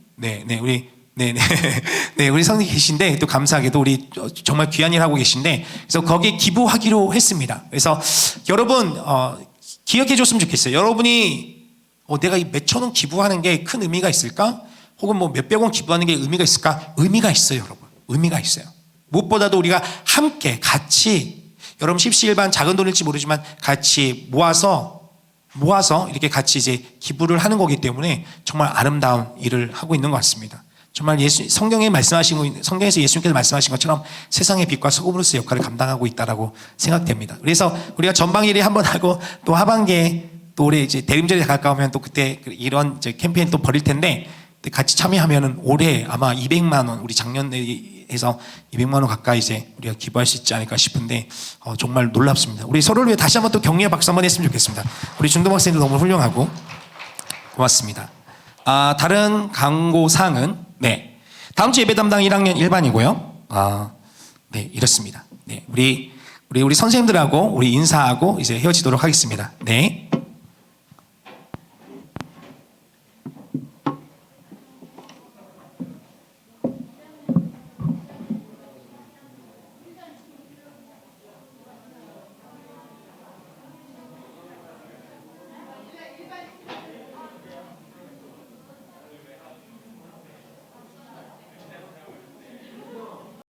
우리 선생님 계신데 또 감사하게도 우리 정말 귀한 일 하고 계신데 그래서 거기에 기부하기로 했습니다. 그래서 여러분 기억해 줬으면 좋겠어요. 여러분이 내가 이 몇천 원 기부하는 게 큰 의미가 있을까? 혹은 몇백 원 기부하는 게 의미가 있을까? 의미가 있어요, 여러분. 의미가 있어요. 무엇보다도 우리가 함께 같이 여러분 십시일반 작은 돈일지 모르지만 같이 모아서 모아서 이렇게 같이 이제 기부를 하는 거기 때문에 정말 아름다운 일을 하고 있는 것 같습니다. 정말 성경에서 예수님께서 말씀하신 것처럼 세상의 빛과 소금으로서의 역할을 감당하고 있다라고 생각됩니다. 그래서 우리가 전반기에 한번 하고 또 하반기에 또 올해 이제 대림절에 가까우면 또 그때 이런 이제 캠페인 또 벌일 텐데 같이 참여하면은 올해 아마 200만 원, 우리 작년에 해서 200만 원 가까이 이제 우리가 기부할 수 있지 않을까 싶은데 정말 놀랍습니다. 우리 서로를 위해 다시 한번 또 격려의 박수 한번 했으면 좋겠습니다. 우리 준동 박사님도 너무 훌륭하고 고맙습니다. 다른 광고 사항은 네, 다음 주 예배 담당 1학년 1반이고요. 네, 이렇습니다. 네, 우리 선생님들하고 우리 인사하고 이제 헤어지도록 하겠습니다. 네.